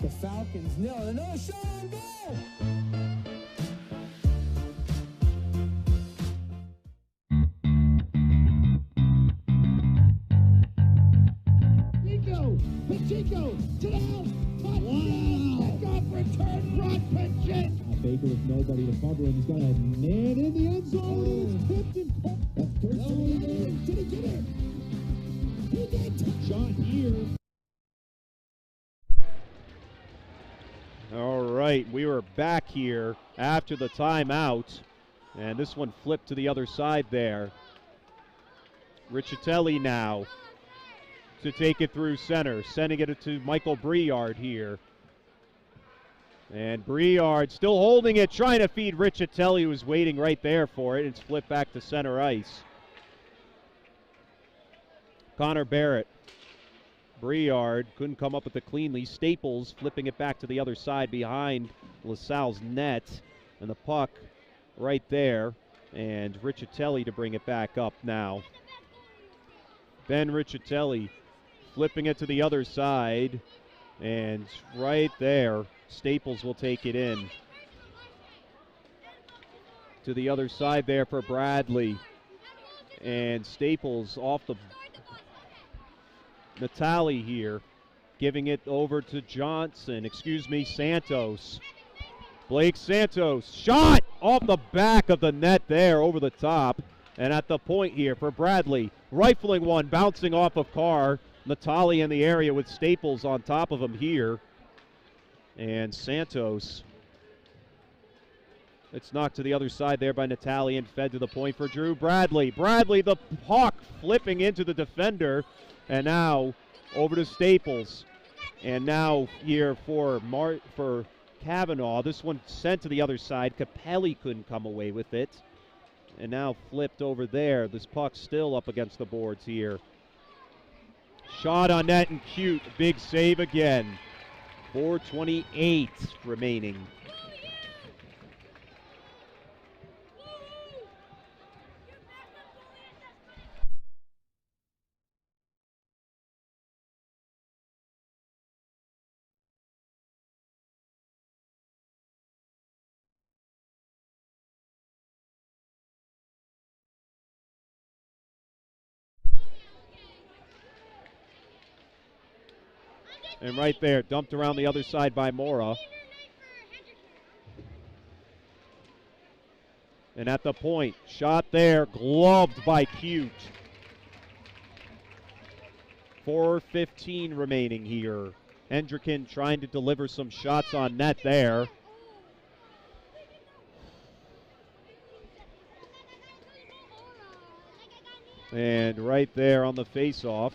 The Falcons nail it. Another shot on goal. Pacheco to the house. Wow. Off return, Rod Pinchin. Baker with nobody to cover him. He's got a man in the end zone. It's tipped and caught. That's personally there. Did he get it? He did. Shot here. All right, we were back here after the timeout, and this one flipped to the other side there. Riccitelli now to take it through center, sending it to Michael Briard here. And Briard still holding it, trying to feed Riccitelli, who was waiting right there for it. It's flipped back to center ice. Connor Barrett. Briard couldn't come up with it cleanly. Staples flipping it back to the other side behind LaSalle's net. And the puck right there. And Riccitelli to bring it back up now. Ben Riccitelli flipping it to the other side. And right there, Staples will take it in. To the other side there for Bradley. And Staples off the Natali here, giving it over to Santos. Blake Santos, shot off the back of the net there, over the top. And at the point here for Bradley, rifling one, bouncing off of Carr. Natali in the area with Staples on top of him here. And Santos, it's knocked to the other side there by Natali and fed to the point for Drew Bradley. Bradley, the puck flipping into the defender. And now over to Staples. And now here for Kavanaugh. This one sent to the other side. Capelli couldn't come away with it. And now flipped over there. This puck still up against the boards here. Shot on net and cute. Big save again. 4:28 remaining. And right there, dumped around the other side by Mora. And at the point, shot there, gloved by Cute. 4:15 remaining here. Hendricken trying to deliver some shots on net there. And right there on the face-off,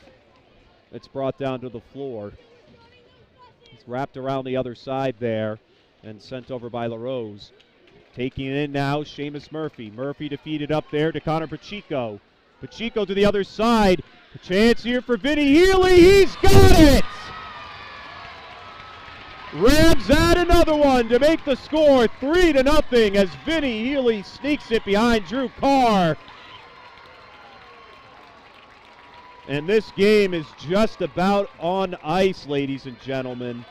it's brought down to the floor. It's wrapped around the other side there and sent over by LaRose. Taking it in now, Seamus Murphy. Murphy to feed it up there to Connor Pacheco. Pacheco to the other side. A chance here for Vinny Healy. He's got it! Rams add another one to make the score 3-0 as Vinny Healy sneaks it behind Drew Carr. And this game is just about on ice, ladies and gentlemen.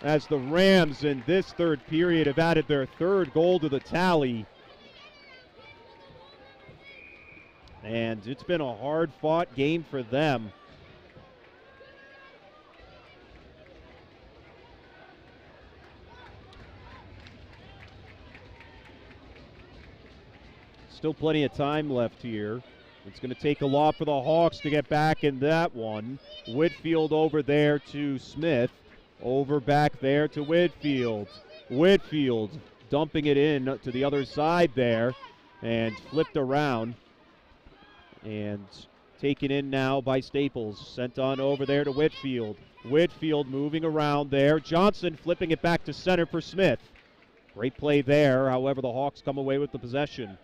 As the Rams in this third period have added their third goal to the tally. And it's been a hard-fought game for them. Still plenty of time left here. It's going to take a lot for the Hawks to get back in that one. Whitfield over there to Smith. Over back there to Whitfield. Whitfield dumping it in to the other side there. And flipped around. And taken in now by Staples. Sent on over there to Whitfield. Whitfield moving around there. Johnson flipping it back to center for Smith. Great play there. However, the Hawks come away with the possession.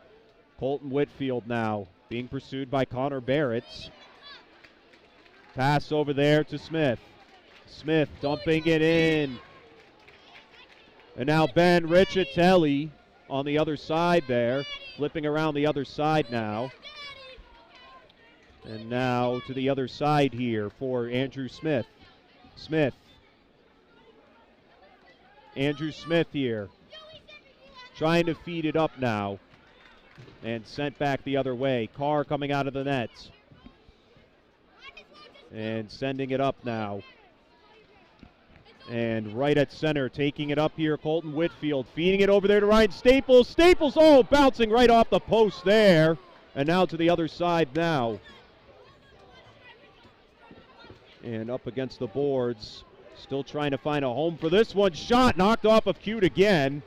Colton Whitfield now being pursued by Connor Barrett. Pass over there to Smith. Smith dumping it in. And now Ben Riccitelli on the other side there. Flipping around the other side now. And now to the other side here for Andrew Smith. Smith. Andrew Smith here. Trying to feed it up now. And sent back the other way. Carr coming out of the net. And sending it up now. And right at center, taking it up here, Colton Whitfield, feeding it over there to Ryan Staples. Staples, oh, bouncing right off the post there. And now to the other side now. And up against the boards. Still trying to find a home for this one. Shot knocked off of Cute again.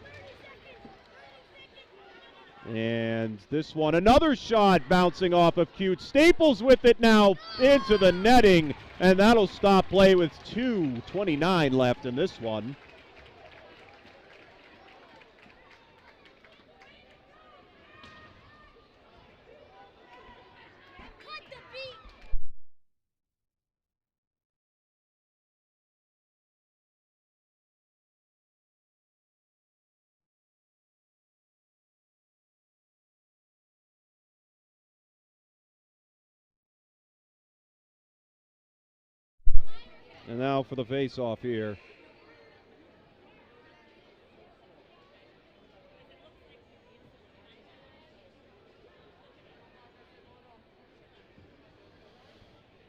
And this one, another shot bouncing off of Cute. Staples with it now into the netting. And that'll stop play with 2:29 left in this one. And now for the face-off here.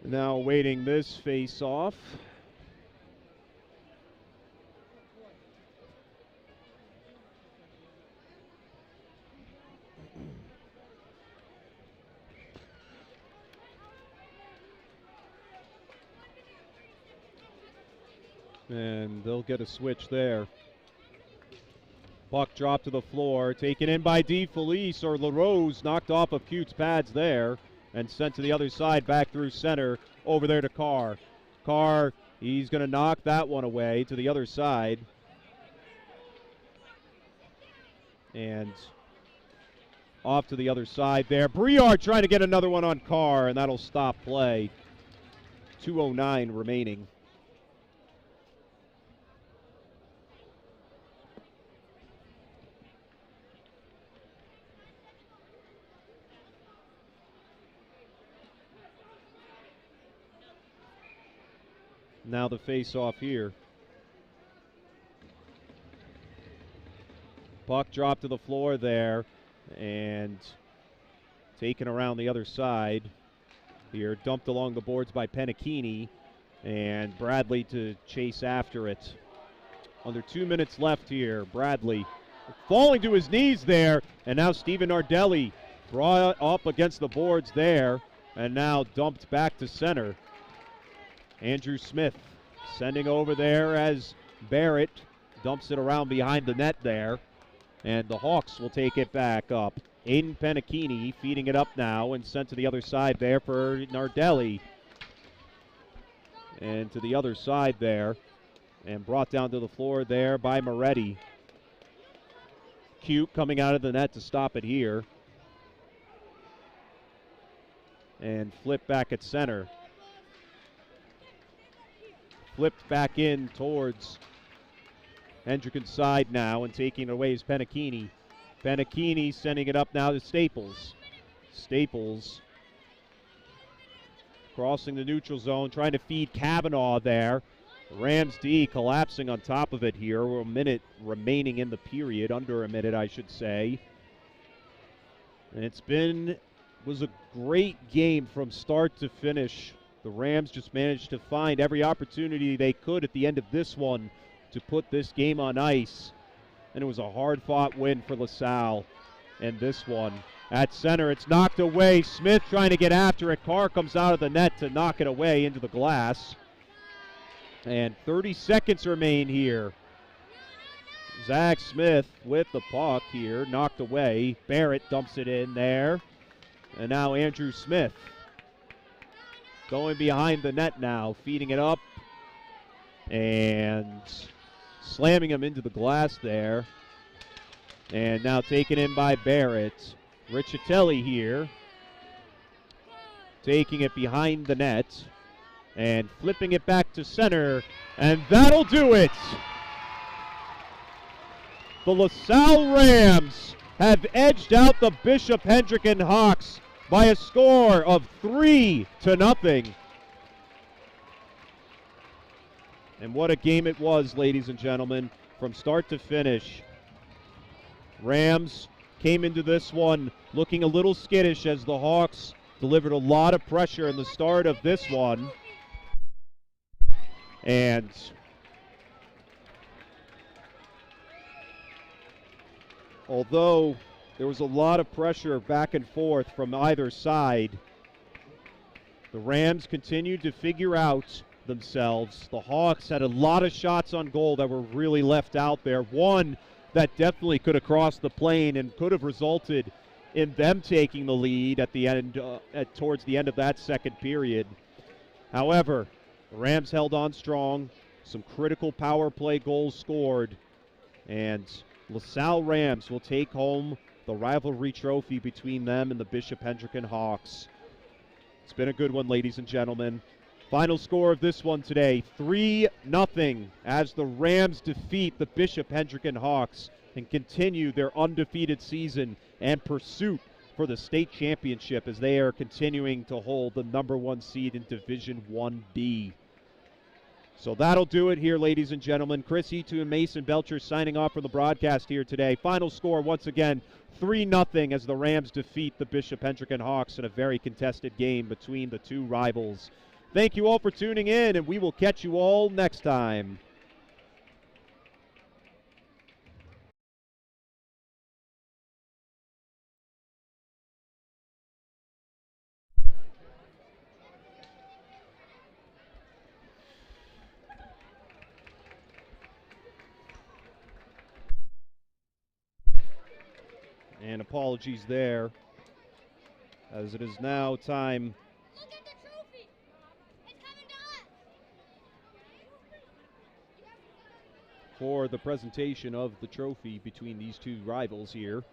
Now awaiting this face-off. And they'll get a switch there. Puck dropped to the floor, taken in by DeFelice, or LaRose knocked off of Cute's pads there and sent to the other side, back through center, over there to Carr. Carr, he's going to knock that one away to the other side. And off to the other side there. Briard trying to get another one on Carr, and that'll stop play. 2:09 remaining. Now the face-off here. Puck dropped to the floor there and taken around the other side here. Dumped along the boards by Penachini, and Bradley to chase after it. Under 2 minutes left here. Bradley falling to his knees there, and now Stephen Nardelli brought up against the boards there and now dumped back to center. Andrew Smith sending over there as Barrett dumps it around behind the net there. And the Hawks will take it back up. Aiden Penachini feeding it up now and sent to the other side there for Nardelli. And to the other side there. And brought down to the floor there by Moretti. Cute coming out of the net to stop it here. And flip back at center. Flipped back in towards Hendricken's side now, and taking it away is Penachini. Penachini sending it up now to Staples. Staples crossing the neutral zone, trying to feed Kavanaugh there. Rams D collapsing on top of it here. We're a minute remaining in the period, under a minute I should say. And was a great game from start to finish. The Rams just managed to find every opportunity they could at the end of this one to put this game on ice. And it was a hard-fought win for LaSalle. And this one at center, it's knocked away. Smith trying to get after it. Carr comes out of the net to knock it away into the glass. And 30 seconds remain here. Zach Smith with the puck here, knocked away. Barrett dumps it in there. And now Andrew Smith going behind the net now, feeding it up and slamming him into the glass there. And now taken in by Barrett. Riccitelli here, taking it behind the net and flipping it back to center, and that'll do it. The LaSalle Rams have edged out the Bishop Hendricken Hawks by a score of 3-0. And what a game it was, ladies and gentlemen, from start to finish. Rams came into this one looking a little skittish as the Hawks delivered a lot of pressure in the start of this one. And although there was a lot of pressure back and forth from either side, the Rams continued to figure out themselves. The Hawks had a lot of shots on goal that were really left out there. One that definitely could have crossed the plane and could have resulted in them taking the lead at the end, towards the end of that second period. However, the Rams held on strong. Some critical power play goals scored, and LaSalle Rams will take home the rivalry trophy between them and the Bishop Hendricken Hawks. It's been a good one, ladies and gentlemen. Final score of this one today, 3-0, as the Rams defeat the Bishop Hendricken Hawks and continue their undefeated season and pursuit for the state championship as they are continuing to hold the #1 seed in Division 1B. So that'll do it here, ladies and gentlemen. Chris Etu and Mason Belcher signing off from the broadcast here today. Final score, once again, 3-0 as the Rams defeat the Bishop Hendricken Hawks in a very contested game between the two rivals. Thank you all for tuning in, and we will catch you all next time. And apologies there, as it is now time for the presentation of the trophy between these two rivals here.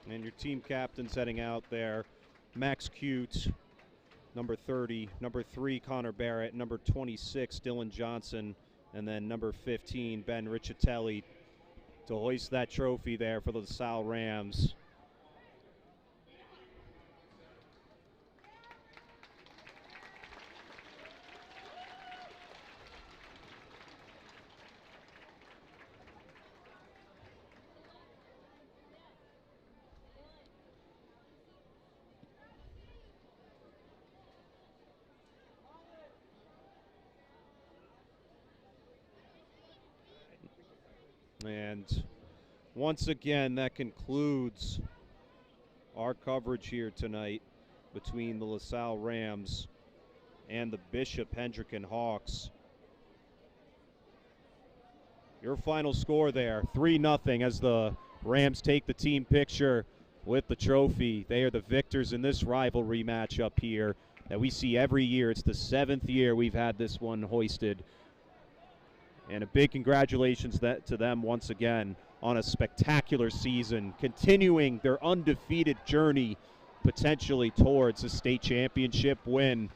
And your team captains heading out there, Max Cute, number 30, number 3, Connor Barrett, number 26, Dylan Johnson, and then number 15, Ben Riccitelli, to hoist that trophy there for the Salle Rams. And once again, that concludes our coverage here tonight between the LaSalle Rams and the Bishop Hendricken Hawks. Your final score there, 3-0, as the Rams take the team picture with the trophy. They are the victors in this rivalry matchup here that we see every year. It's the 7th year we've had this one hoisted. And a big congratulations to them once again on a spectacular season, continuing their undefeated journey potentially towards a state championship win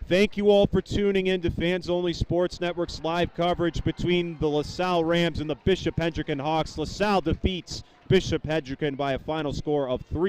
Thank you all for tuning in to Fans Only Sports Network's live coverage between the LaSalle Rams and the Bishop Hendricken Hawks. LaSalle defeats Bishop Hendricken by a final score of 3